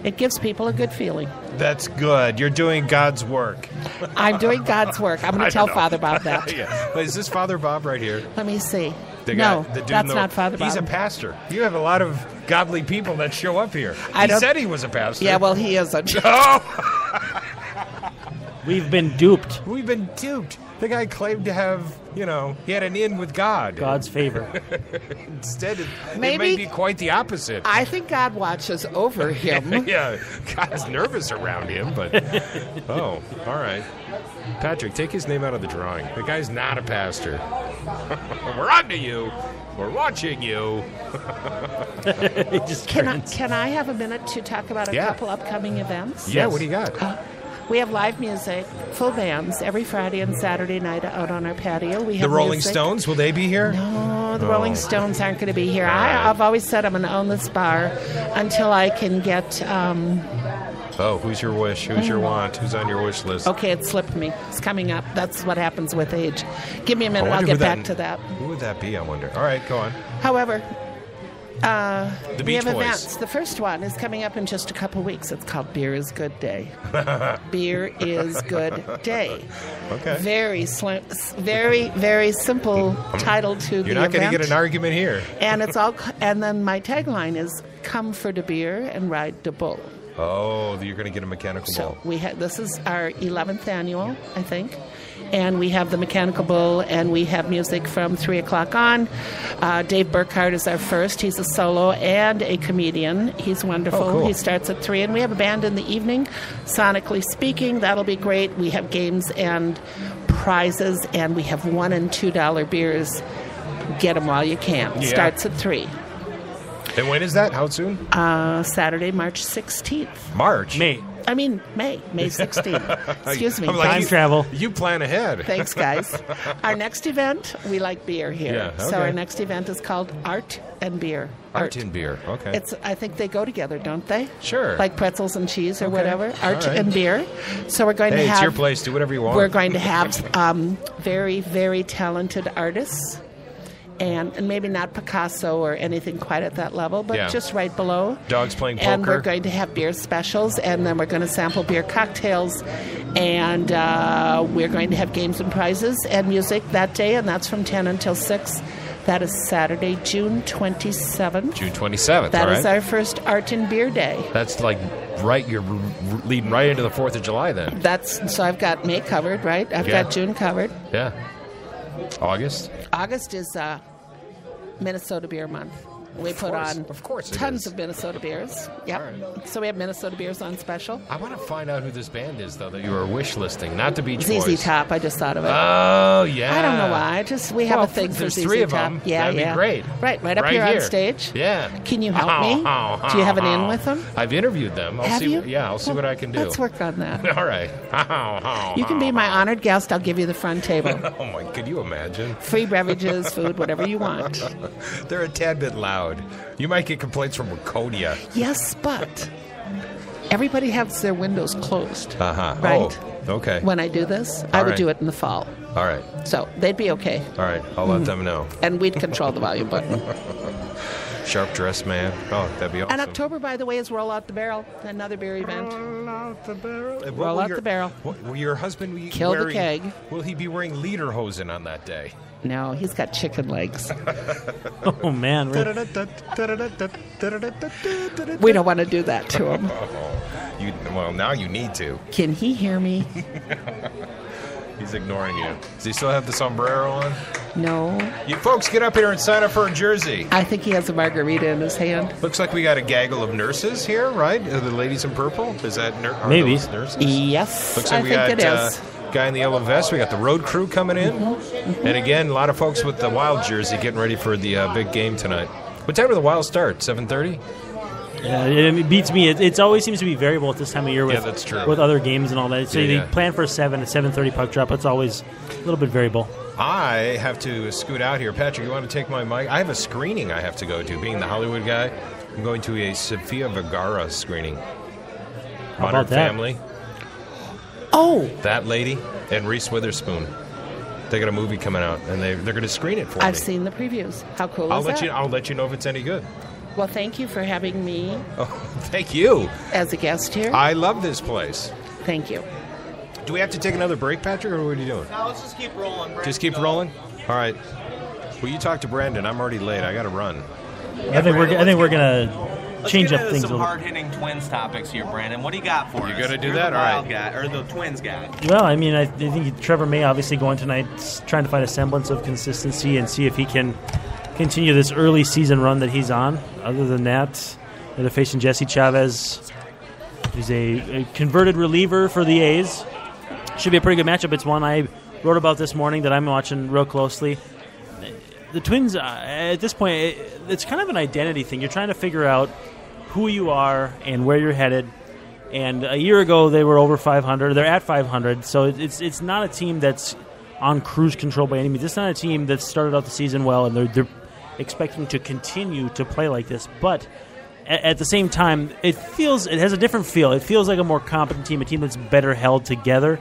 It gives people a good feeling. That's good. You're doing God's work. I'm doing God's work. I'm going to tell Father Bob that. Yeah. Is this Father Bob right here? Let me see. No, that's not Father Bob. He's a pastor. You have a lot of godly people that show up here. He said he was a pastor. Yeah, well, he isn't. Oh! We've been duped. We've been duped. The guy claimed to have, he had an in with God. God's favor. Instead, it may be quite the opposite. I think God watches over him. Yeah, God's nervous around him, but... Oh, all right. Patrick, take his name out of the drawing. The guy's not a pastor. We're on to you. We're watching you. Can I have a minute to talk about a couple upcoming events? Yeah, what do you got? We have live music, full bands, every Friday and Saturday night out on our patio. We have the Rolling music. Stones, will they be here? No, the Rolling Stones aren't going to be here. I've always said I'm going to own this bar until I can get... who's your wish? Who's your want? Who's on your wish list? Okay, it slipped me. It's coming up. That's what happens with age. Give me a minute. I'll get back to that. Who would that be, I wonder? All right, go on. However... the we have Beach Boys. events. The first one is coming up in just a couple weeks. It's called Beer is Good Day. Beer is Good Day. Okay. Very very simple title to the event. You're not going to get an argument here. And it's all. And then my tagline is "Come for the beer and ride the bull." Oh, you're going to get a mechanical bull. This is our 11th annual, I think. And we have the mechanical bull, and we have music from 3 o'clock on. Dave Burkhart is our first. He's a solo and a comedian. He's wonderful. Oh, cool. He starts at 3, and we have a band in the evening, sonically speaking. That'll be great. We have games and prizes, and we have $1 and $2 beers. Get them while you can. Yeah. Starts at 3. And when is that? How soon? Saturday, March 16th. May 16th. Excuse me. Time travel. You plan ahead. Thanks, guys. Our next event, we like beer here. Yeah, okay. So our next event is called Art and Beer. Art and Beer, okay. I think they go together, don't they? Sure. Like pretzels and cheese or whatever. Art and Beer. So we're going to have... it's your place. Do whatever you want. We're going to have very, very talented artists. And maybe not Picasso or anything quite at that level, but just right below. Dogs playing poker. And we're going to have beer specials, and then we're going to sample beer cocktails, and we're going to have games and prizes and music that day, and that's from 10 until 6. That is Saturday, June 27th. June 27th, That is our first Art and Beer Day. That's like you're leading right into the 4th of July then. So I've got May covered, right? I've got June covered. Yeah. August? August is Minnesota Beer Month. We put on tons of Minnesota beers. Yep. Right. So we have Minnesota beers on special. I want to find out who this band is, though, that you were wish listing. Not the Beach Boys. ZZ Top. I just thought of it. Oh, yeah. I don't know why. We have a thing for ZZ Top. There's 3 of them. Yeah, That'd be great. Right up here on stage. Yeah. Can you help me? Do you have an in with them? I've interviewed them. Have you? Yeah, I'll see what I can do. Let's work on that. All right. You can be my honored guest. I'll give you the front table. Oh, my. Could you imagine? Free beverages, food, whatever you want. They're a tad bit loud. You might get complaints from Waconia. Yes, but everybody has their windows closed. Uh-huh. Right? Oh, okay. When I do this, I would do it in the fall. All right. So they'd be okay. All right. I'll let them know. And we'd control the volume button. Sharp Dressed Man. Oh, that'd be awesome. And October, by the way, is Roll Out the Barrel, another beer event. Roll out the barrel. Roll out the barrel. Will your husband be Kill the keg. Will he be wearing lederhosen on that day? No, he's got chicken legs. Oh, man. We don't want to do that to him. Well, now you need to. Can he hear me? He's ignoring you. Does he still have the sombrero on? No. You folks get up here and sign up for a jersey. I think he has a margarita in his hand. Looks like we got a gaggle of nurses here, right? Are the ladies in purple? Is that maybe nurses? Yes. Looks like I think it is. Guy in the yellow vest. We got the road crew coming in. And again, a lot of folks with the Wild jersey getting ready for the big game tonight. What time do the Wild start? 7:30? Yeah, it beats me. It always seems to be variable at this time of year with, that's true. with other games and all that. So Yeah, they plan for 7 at 7:30 puck drop. It's always a little bit variable. I have to scoot out here. Patrick, you want to take my mic? I have a screening I have to go to. Being the Hollywood guy, I'm going to a Sofia Vergara screening. How about that? Family. Oh. That lady and Reese Witherspoon. They got a movie coming out, and they're going to screen it for me. I've seen the previews. How cool is that? I'll let you know if it's any good. Well, thank you for having me. Oh, thank you. As a guest here. I love this place. Thank you. Do we have to take another break, Patrick, or what are you doing? No, let's just keep rolling. Brandon, just keep rolling? All right. Well, you talk to Brandon. I'm already late. I got to run. I think we're going to change up things a little. Some hard-hitting Twins topics here, Brandon. What do you got for us? You're going to do You're that? The All wild right. guy, or the Twins guy. Well, I mean, I think Trevor May obviously going tonight, trying to find a semblance of consistency and see if he can continue this early season run that he's on. Other than that, they're facing Jesse Chavez. He's a converted reliever for the A's. Should be a pretty good matchup. It's one I wrote about this morning that I'm watching real closely. The Twins, at this point, it's kind of an identity thing. You're trying to figure out who you are and where you're headed. And a year ago, they were over 500. They're at 500. So it's not a team that's on cruise control by any means. It's not a team that started out the season well, and they're expecting to continue to play like this. But at the same time, it has a different feel. It feels like a more competent team, a team that's better held together.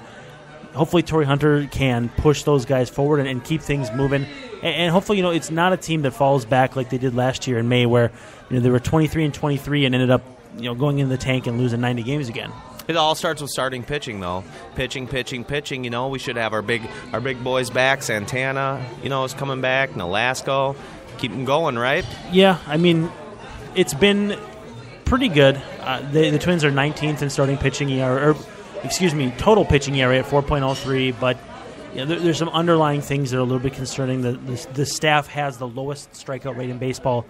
Hopefully, Torrey Hunter can push those guys forward and keep things moving. And hopefully, it's not a team that falls back like they did last year in May, where they were 23-23 and ended up going in the tank and losing 90 games again. It all starts with starting pitching, though. Pitching. We should have our big boys back. Santana, is coming back. Nolasco, keep them going, right? Yeah, I mean, it's been pretty good. The Twins are 19th in starting pitching ERA, total pitching ERA at 4.03. But there's some underlying things that are a little bit concerning. The staff has the lowest strikeout rate in baseball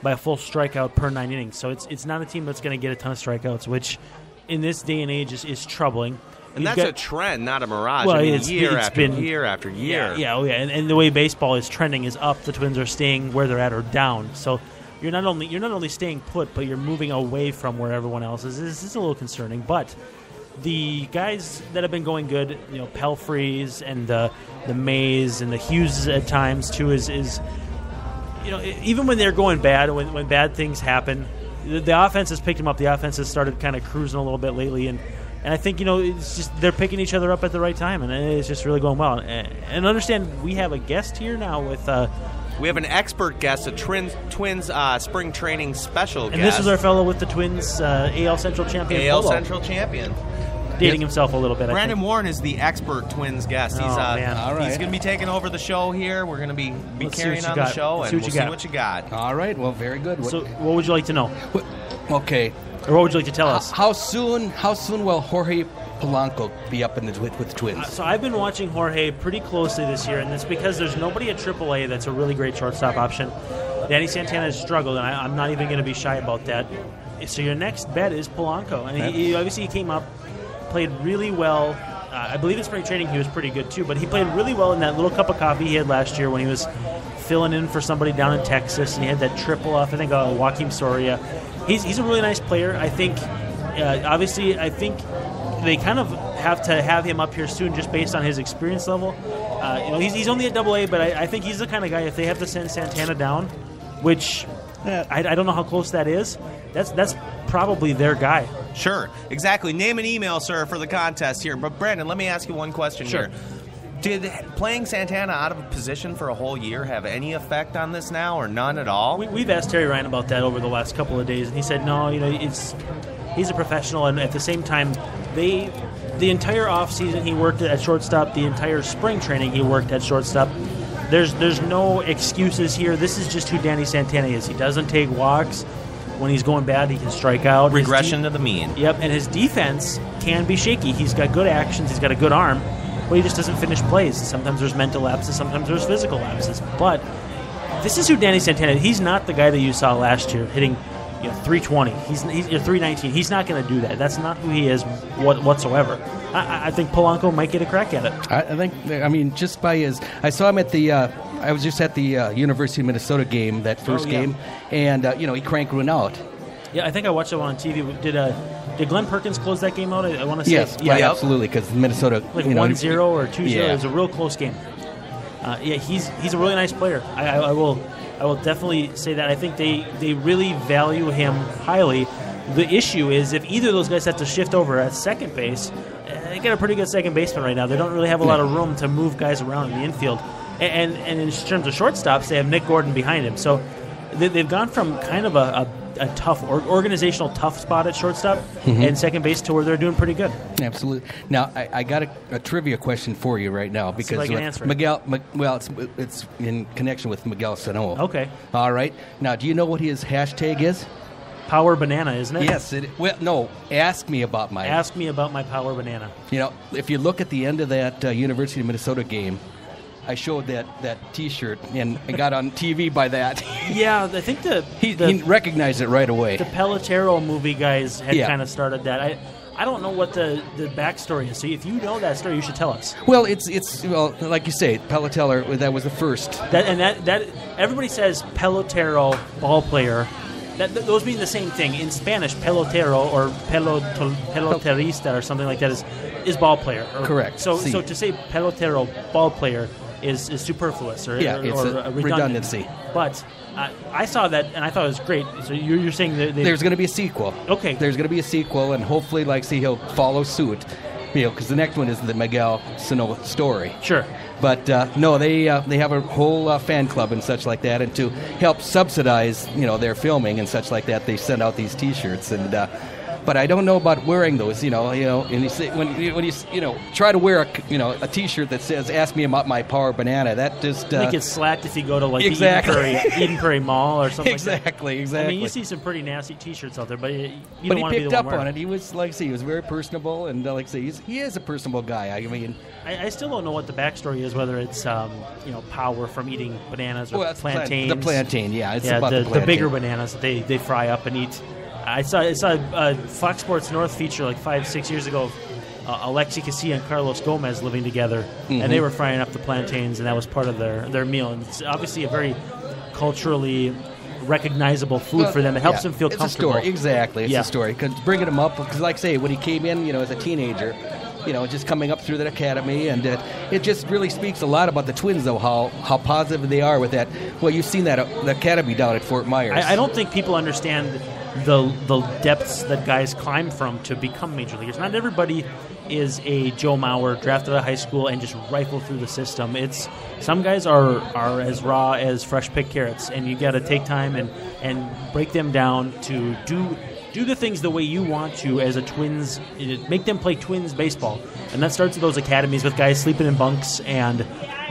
by a full strikeout per 9 innings. So it's not a team that's going to get a ton of strikeouts, which in this day and age is troubling. And that's a trend, not a mirage. Well, year after year. Yeah. And the way baseball is trending is up. The Twins are staying where they're at or down. So you're not only staying put, but you're moving away from where everyone else is. This is a little concerning. But the guys that have been going good, Pelfreys and the Mays and the Hughes at times too, is even when they're going bad, when bad things happen, the offense has picked them up. The offense has started kind of cruising a little bit lately, and I think it's just they're picking each other up at the right time, and it's just really going well. And understand, we have a guest here now with. We have an expert guest, a Twins spring training special guest. And this is our fellow with the Twins AL Central champion. AL Central champion. Dating himself a little bit. Brandon Warren is the expert Twins guest. He's man. All right. He's going to be taking over the show here. We're going to be carrying on the show, and we'll see what you got. All right. Well, very good. So, what would you like to know? Okay. Or what would you like to tell us? How soon will Jorge Polanco be up with the Twins? So I've been watching Jorge pretty closely this year, and it's because there's nobody at AAA that's a really great shortstop option. Danny Santana has struggled, and I'm not even going to be shy about that. So your next bet is Polanco. And he obviously came up, played really well. I believe in spring training he was pretty good too, but he played really well in that little cup of coffee he had last year when he was filling in for somebody down in Texas, and he had that triple off, I think, Joaquim Soria. He's a really nice player. I think, obviously, they kind of have to have him up here soon just based on his experience level. He's only at AA, but I think he's the kind of guy, if they have to send Santana down, which I don't know how close that is, that's probably their guy. Sure, exactly. Name and email, sir, for the contest here. But, Brandon, let me ask you one question here. Did playing Santana out of a position for a whole year have any effect on this now, or none at all? We've asked Terry Ryan about that over the last couple of days, and he said, no, he's a professional, and at the same time, the entire offseason he worked at shortstop, the entire spring training he worked at shortstop. There's no excuses here. This is just who Danny Santana is. He doesn't take walks. When he's going bad, he can strike out. Regression to the mean. Yep, and his defense can be shaky. He's got good actions. He's got a good arm, but he just doesn't finish plays. Sometimes there's mental lapses. Sometimes there's physical lapses. But this is who Danny Santana is. He's not the guy that you saw last year hitting 320. He's 319. He's not going to do that. That's not who he is whatsoever. I think Polanco might get a crack at it. I think, just by his... I saw him at the... I was just at the University of Minnesota game, that first game, and, he cranked one out. Yeah, I think I watched that one on TV. Did Glenn Perkins close that game out? I want to say... Yes, absolutely, because Minnesota... 1-0 or 2-0. It was a real close game. he's a really nice player. I will definitely say that. I think they really value him highly. The issue is if either of those guys have to shift over at second base, they got a pretty good second baseman right now. They don't really have a lot of room to move guys around in the infield. And in terms of shortstops, they have Nick Gordon behind him. So they've gone from kind of a tough, organizational tough spot at shortstop and second base to where they're doing pretty good. Absolutely. Now, I got a trivia question for you right now because I can answer Miguel, it's in connection with Miguel Sano. Okay. All right. Now, do you know what his hashtag is? Power Banana, isn't it? Yes. Well, no. Ask me about my Power Banana. You know, if you look at the end of that University of Minnesota game, I showed that T-shirt and I got on TV by that. Yeah, I think he recognized it right away. The Pelotero movie guys had kind of started that. I don't know what the backstory is. So if you know that story, you should tell us. Well, it's like you say, Pelotero. That was the first. That everybody says Pelotero ball player. Those mean the same thing. In Spanish, pelotero or peloterista or something like that is ball player. Correct. So to say pelotero ball player is superfluous or it's redundancy. But I saw that and I thought it was great. So you're saying that there's going to be a sequel. Okay. There's going to be a sequel, and hopefully, he'll follow suit. Because the next one is the Miguel Sano story. Sure. But no, they have a whole fan club and such like that, and to help subsidize their filming and such like that, they send out these T-shirts. And but I don't know about wearing those. And you say, when you try to wear a T-shirt that says "Ask me about my Power Banana," that just I think it's slacked if you go to the Eden Prairie Mall or something. Exactly. I mean, you see some pretty nasty T-shirts out there, but you don't want to be the one wearing. But he picked up on it. He was he was very personable, and he is a personable guy. I mean, I still don't know what the backstory is, whether it's power from eating bananas or plantains. The plantain, it's about the plantain. The bigger bananas that they fry up and eat. I saw a Fox Sports North feature 5-6 years ago of Alexi Casilla and Carlos Gomez living together, and they were frying up the plantains, and that was part of their meal. And it's obviously a very culturally recognizable food for them. It helps them feel comfortable. It's a story. Exactly. It's a story. Cause bringing him up, because like I say, when he came in, as a teenager, just coming up through that academy, and it just really speaks a lot about the Twins, though, how positive they are with that. Well, you've seen that the academy down at Fort Myers. I don't think people understand the depths that guys climb from to become major leaguers. Not everybody is a Joe Mauer drafted out of high school and just rifle through the system. Some guys are as raw as fresh picked carrots, and you got to take time and break them down to do the things the way you want to as a Twins. Make them play Twins baseball, and that starts at those academies with guys sleeping in bunks, and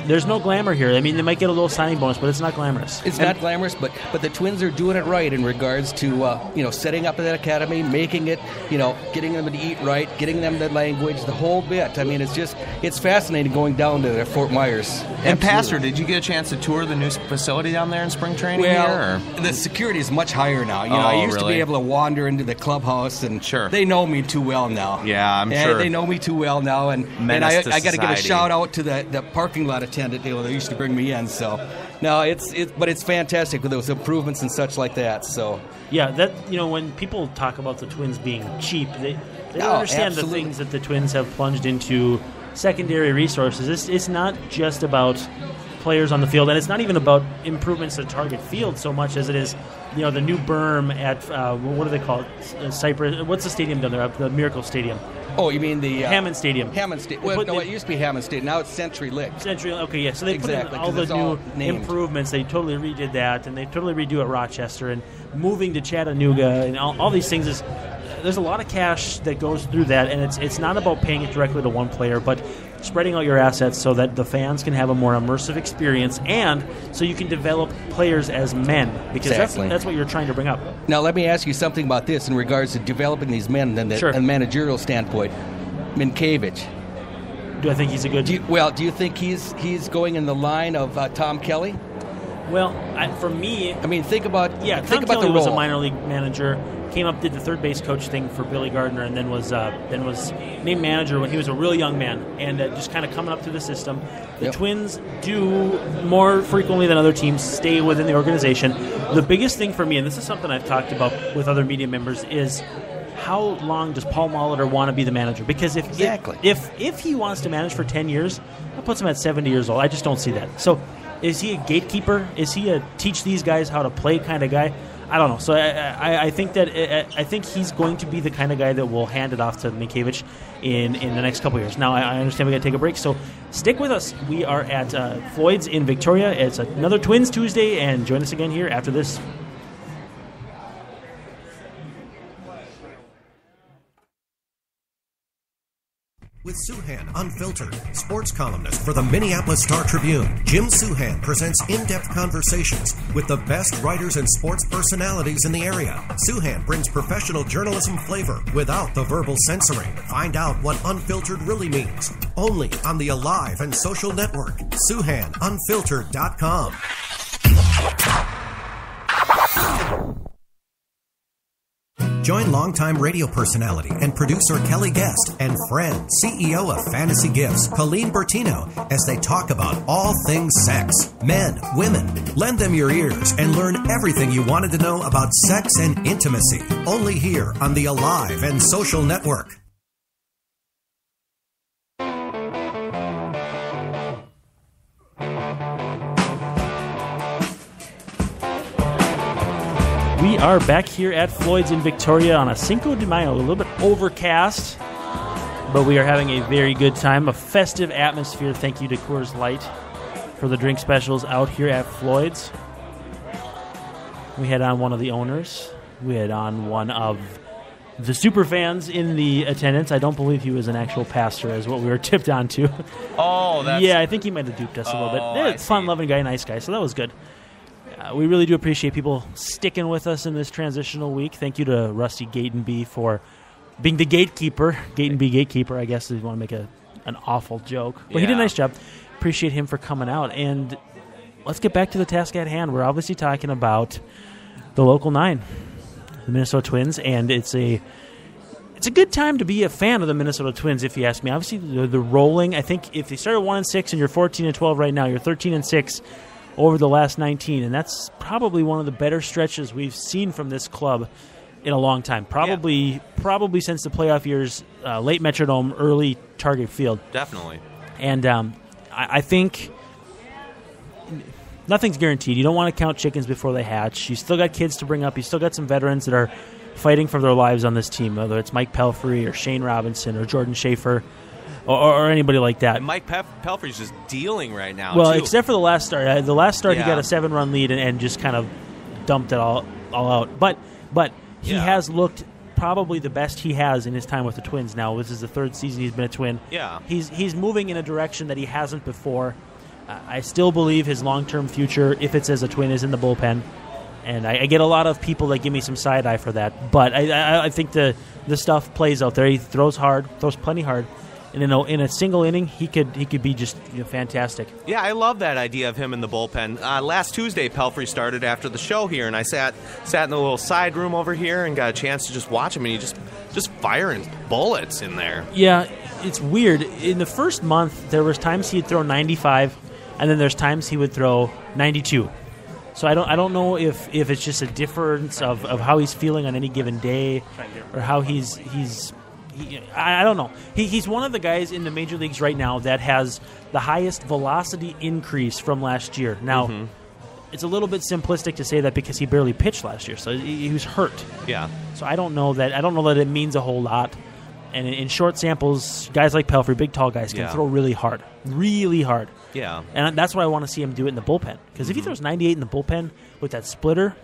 there's no glamour here. I mean, they might get a little signing bonus, but it's not glamorous. It's not glamorous, but the Twins are doing it right in regards to setting up that academy, making it, getting them to eat right, getting them the language, the whole bit. I mean, it's fascinating going down to Fort Myers. And Pastor, did you get a chance to tour the new facility down there in spring training? The security is much higher now. I used to be able to wander into the clubhouse, and they know me too well now. Yeah, I'm sure. They know me too well now, and I got to give a shout out to the parking lot attendant. They used to bring me in. So no, it's fantastic with those improvements and such like that. So yeah, that when people talk about the Twins being cheap, they don't understand the things that the Twins have plunged into secondary resources. It's not just about players on the field, and it's not even about improvements to Target Field so much as it is, the new berm at what do they call it? Cypress. What's the stadium down there? The Miracle Stadium. Oh, you mean the Hammond Stadium? Hammond Stadium. Well, no, it used to be Hammond Stadium. Now it's Century Lick. Okay, yeah. So they put in all the new improvements. They totally redid that, and they totally redo at Rochester, and moving to Chattanooga, and all these things is. There's a lot of cash that goes through that, and it's not about paying it directly to one player, but spreading out your assets so that the fans can have a more immersive experience, and so you can develop players as men, because that's what you're trying to bring up. Now, let me ask you something about this in regards to developing these men and a managerial standpoint. Minkiewicz. Do I think he's a good? Do you think he's going in the line of Tom Kelly? Well, for me, I mean, think about Tom Kelly was a minor league manager. Came up, did the third base coach thing for Billy Gardner, and then was named manager when he was a really young man, and just kind of coming up through the system. The Twins do more frequently than other teams stay within the organization. The biggest thing for me, and this is something I've talked about with other media members, is how long does Paul Molitor want to be the manager? Because if he wants to manage for 10 years, that puts him at 70 years old. I just don't see that. So is he a gatekeeper? Is he a teach these guys how to play kind of guy? I don't know. So I think that I think he's going to be the kind of guy that will hand it off to Minkiewicz in the next couple of years. Now, I understand we got to take a break, so stick with us. We are at Floyd's in Victoria. It's another Twins Tuesday, and join us again here after this. With Suhan Unfiltered, sports columnist for the Minneapolis Star-Tribune, Jim Suhan presents in-depth conversations with the best writers and sports personalities in the area. Suhan brings professional journalism flavor without the verbal censoring. Find out what unfiltered really means. Only on the Alive and Social Network. SuhanUnfiltered.com. Join longtime radio personality and producer Kelly Guest and friend, CEO of Fantasy Gifts, Colleen Bertino, as they talk about all things sex, men, women. Lend them your ears and learn everything you wanted to know about sex and intimacy. Only here on the Alive and Social Network. We are back here at Floyd's in Victoria on a Cinco de Mayo, a little bit overcast, but we are having a very good time, a festive atmosphere. Thank you to Coors Light for the drink specials out here at Floyd's. We had on one of the owners. We had on one of the super fans in the attendance. I don't believe he was an actual pastor, is what we were tipped on to. Oh, that's... Yeah, I think he might have duped us a little bit. Fun-loving guy, nice guy, so that was good. We really do appreciate people sticking with us in this transitional week. Thank you to Rusty Gatenby for being the gatekeeper. Gatenby gatekeeper, I guess, if you want to make an awful joke. But he did a nice job. Appreciate him for coming out. And let's get back to the task at hand. We're obviously talking about the Local 9, the Minnesota Twins, and it's a good time to be a fan of the Minnesota Twins, if you ask me. Obviously, the rolling. I think if they started 1-6 and you're 14-12 right now, you're 13-6 over the last 19, and that's probably one of the better stretches we've seen from this club in a long time. Probably since the playoff years, late Metrodome, early Target Field. Definitely. And I think nothing's guaranteed. You don't want to count chickens before they hatch. You still got kids to bring up. You still got some veterans that are fighting for their lives on this team, whether it's Mike Pelfrey or Shane Robinson or Jordan Schaefer. Or anybody like that. And Mike Pelfrey's just dealing right now, well, too. Except for the last start. The last start, he got a 7-run lead and just kind of dumped it all out. But he has looked probably the best he has in his time with the Twins now. This is the third season he's been a Twin. Yeah. He's moving in a direction that he hasn't before. I still believe his long-term future, if it's as a Twin, is in the bullpen. And I get a lot of people that give me some side-eye for that. But I think the stuff plays out there. He throws hard, throws plenty hard. And in a single inning, he could be just fantastic. Yeah, I love that idea of him in the bullpen. Last Tuesday, Pelfrey started after the show here, and I sat in the little side room over here and got a chance to just watch him, and he just firing bullets in there. Yeah, it's weird. In the first month, there was times he'd throw 95, and then there's times he would throw 92. So I don't know if it's just a difference of how he's feeling on any given day, or how he's. I don't know. He's one of the guys in the major leagues right now that has the highest velocity increase from last year. Now, it's a little bit simplistic to say that because he barely pitched last year, so he was hurt. Yeah. So I don't know that it means a whole lot. And in short samples, guys like Pelfrey, big tall guys, can throw really hard. Really hard. Yeah. And that's why I want to see him do it in the bullpen. Because if he throws 98 in the bullpen with that splitter,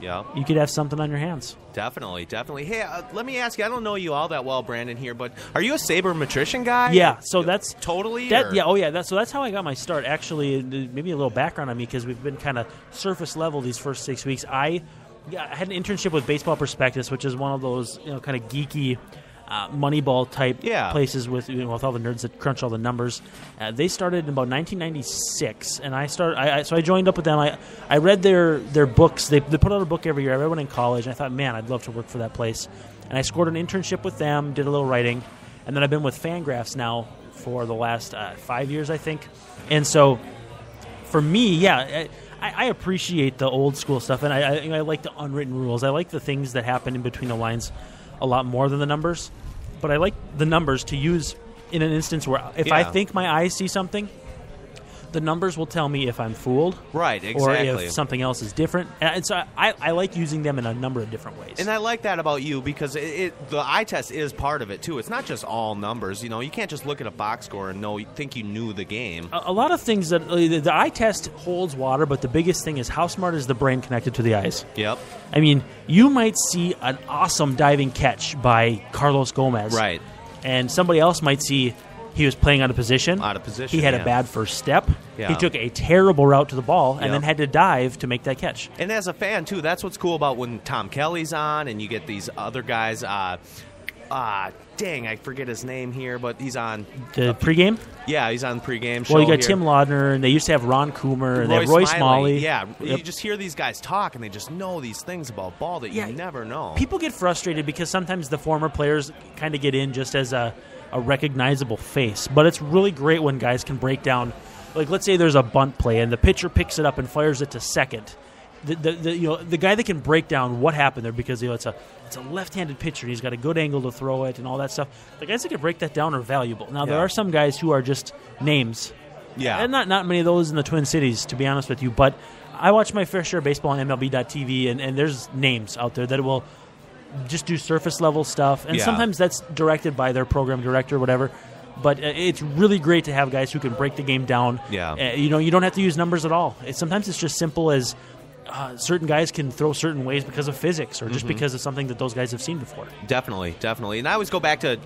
you could have something on your hands. Definitely. Hey, let me ask you, I don't know you all that well, Brandon, here, but are you a sabermetrician guy? Yeah, so that's... Totally? So that's how I got my start. Actually, maybe a little background on me, because we've been kind of surface level these first 6 weeks. I had an internship with Baseball Prospectus, which is one of those kind of geeky Moneyball type places with all the nerds that crunch all the numbers. They started in about 1996, and so I joined up with them. I read their books. They put out a book every year. I read one in college, and I thought, man, I'd love to work for that place. And I scored an internship with them, did a little writing, and then I've been with Fangraphs now for the last 5 years, I think. And so for me, I appreciate the old school stuff, and I like the unwritten rules. I like the things that happen in between the lines a lot more than the numbers. But I like the numbers to use in an instance where if I think my eyes see something, the numbers will tell me if I'm fooled. Right, exactly. Or if something else is different. And so I like using them in a number of different ways. And I like that about you because the eye test is part of it, too. It's not just all numbers. You know, you can't just look at a box score and think you knew the game. A lot of things that the eye test holds water, but the biggest thing is how smart is the brain connected to the eyes. Yep. I mean, you might see an awesome diving catch by Carlos Gomez. Right. And somebody else might see he was playing out of position. He had a bad first step. Yeah. He took a terrible route to the ball and then had to dive to make that catch. And as a fan, too, that's what's cool about when Tom Kelly's on and you get these other guys. Dang, I forget his name here, but he's on the pregame. Yeah, he's on the pregame show. Well, you got here. Tim Laudner, and they used to have Ron Coomer, and they have Roy Smalley. Yeah, Yep. You just hear these guys talk, and they just know these things about ball that you never know. People get frustrated because sometimes the former players kind of get in just as a recognizable face. But it's really great when guys can break down. Like, let's say there's a bunt play, and the pitcher picks it up and fires it to second. The guy that can break down what happened there because it's a left-handed pitcher and he's got a good angle to throw it and all that stuff. The guys that can break that down are valuable. Now there are some guys who are just names. Yeah, and not many of those in the Twin Cities, to be honest with you. But I watch my fair share of baseball on MLB.TV, and there's names out there that will just do surface level stuff, and sometimes that's directed by their program director or whatever. But it's really great to have guys who can break the game down. Yeah, you don't have to use numbers at all. Sometimes it's just simple as certain guys can throw certain ways because of physics or just because of something that those guys have seen before. Definitely. And I always go back to,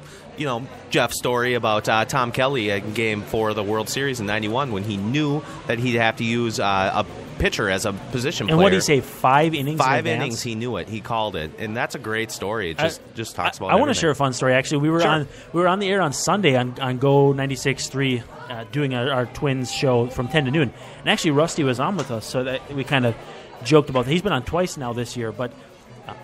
Jeff's story about Tom Kelly in Game 4 of the World Series in '91 when he knew that he'd have to use a pitcher as a position player. And what did he say, 5 innings? 5 innings, he knew it. He called it. And that's a great story. It just talks about I want to share a fun story, actually. We were on the air on Sunday on Go 96.3 doing our Twins show from 10 to noon. And actually, Rusty was on with us, so that we kind of joked about that. He's been on twice now this year, but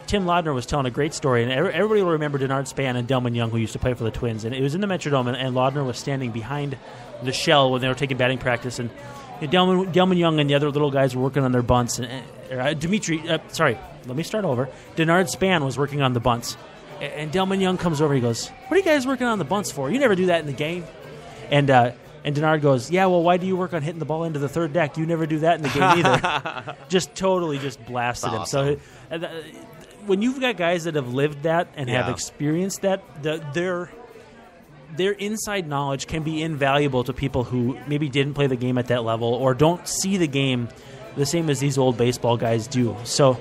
Tim Laudner was telling a great story, and everybody will remember Denard Span and Delman Young, who used to play for the Twins. And it was in the Metrodome, and Laudner was standing behind the shell when they were taking batting practice, and Delman Young and the other little guys were working on their bunts. And Denard Span was working on the bunts, and Delman Young comes over. He goes, "What are you guys working on the bunts for? You never do that in the game." And Denard goes, "Yeah, well, why do you work on hitting the ball into the third deck? You never do that in the game either." Just totally blasted him. So when you've got guys that have lived that and have experienced that, their inside knowledge can be invaluable to people who maybe didn't play the game at that level or don't see the game the same as these old baseball guys do. So,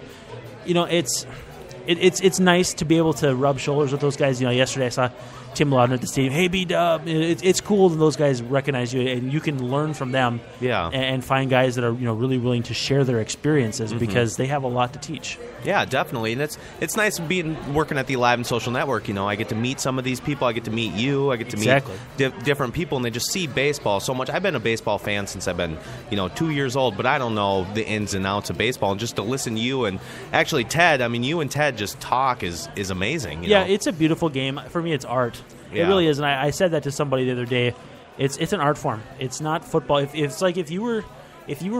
it's nice to be able to rub shoulders with those guys. Yesterday I saw Tim Laudner at the stadium. Hey, B-Dub. It's cool when those guys recognize you, and you can learn from them. Yeah. And find guys that are really willing to share their experiences because they have a lot to teach. Yeah, definitely. And it's nice working at the Alive and Social Network. I get to meet some of these people. I get to meet you. I get to meet different people, and they just see baseball so much. I've been a baseball fan since I've been 2 years old, but I don't know the ins and outs of baseball. And just to listen to you and actually Ted, you and Ted just talk is amazing. Yeah, it's a beautiful game. For me, it's art. Yeah. It really is, and I said that to somebody the other day. It's an art form. It's not football. It's like if you were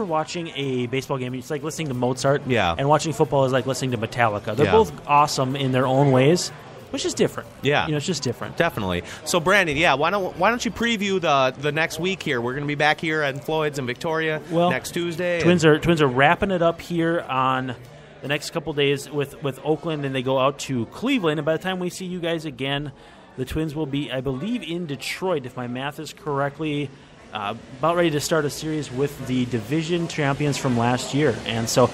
watching a baseball game, it's like listening to Mozart. Yeah. And watching football is like listening to Metallica. They're both awesome in their own ways, which is different. Yeah. It's just different. Definitely. So Brandon, why don't you preview the next week here? We're going to be back here at Floyd's in Victoria next Tuesday. Twins are wrapping it up here on the next couple days with Oakland, and they go out to Cleveland. And by the time we see you guys again, the Twins will be, I believe, in Detroit, if my math is correctly, about ready to start a series with the division champions from last year. And so,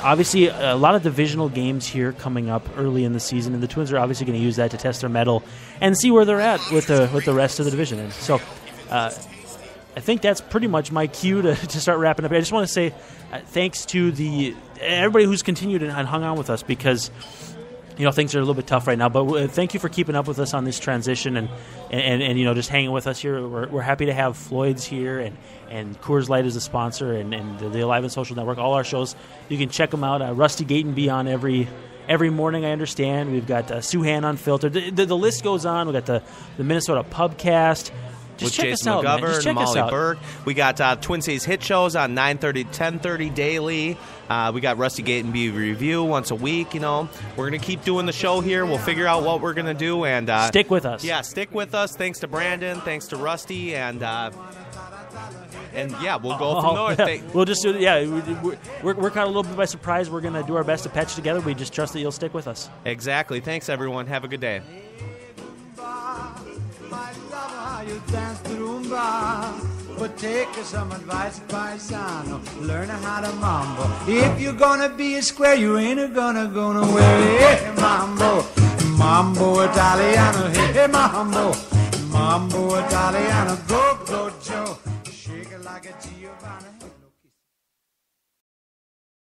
obviously, a lot of divisional games here coming up early in the season, and the Twins are obviously going to use that to test their mettle and see where they're at with the rest of the division. And so, I think that's pretty much my cue to start wrapping up. I just want to say thanks to everybody who's continued and hung on with us because things are a little bit tough right now, but thank you for keeping up with us on this transition and just hanging with us here. We're happy to have Floyd's here and Coors Light as a sponsor and the Alive and Social Network. All our shows, you can check them out. Rusty Gayton be on every morning, I understand. We've got Suhan Unfiltered. The list goes on. We've got the Minnesota Pubcast. with check Jason us out, man. McGovern, Just check us Molly out. Burke. We got Twin Cities hit shows on 9:30, 10:30 daily. We got Rusty Gate and B Review once a week. We're going to keep doing the show here. We'll figure out what we're going to do. And stick with us. Yeah, stick with us. Thanks to Brandon. Thanks to Rusty. And yeah, we'll go from north. Yeah. We'll just do it. Yeah, we're caught a little bit by surprise. We're going to do our best to patch together. We just trust that you'll stick with us. Exactly. Thanks, everyone. Have a good day. But take some advice, paisano. Learn how to mambo. If you're gonna be a square, you ain't gonna go nowhere. Hey, mambo, mambo Italiano. Hey, mambo, mambo Italiano. Go, go, Joe. Shake it like a Giovanna.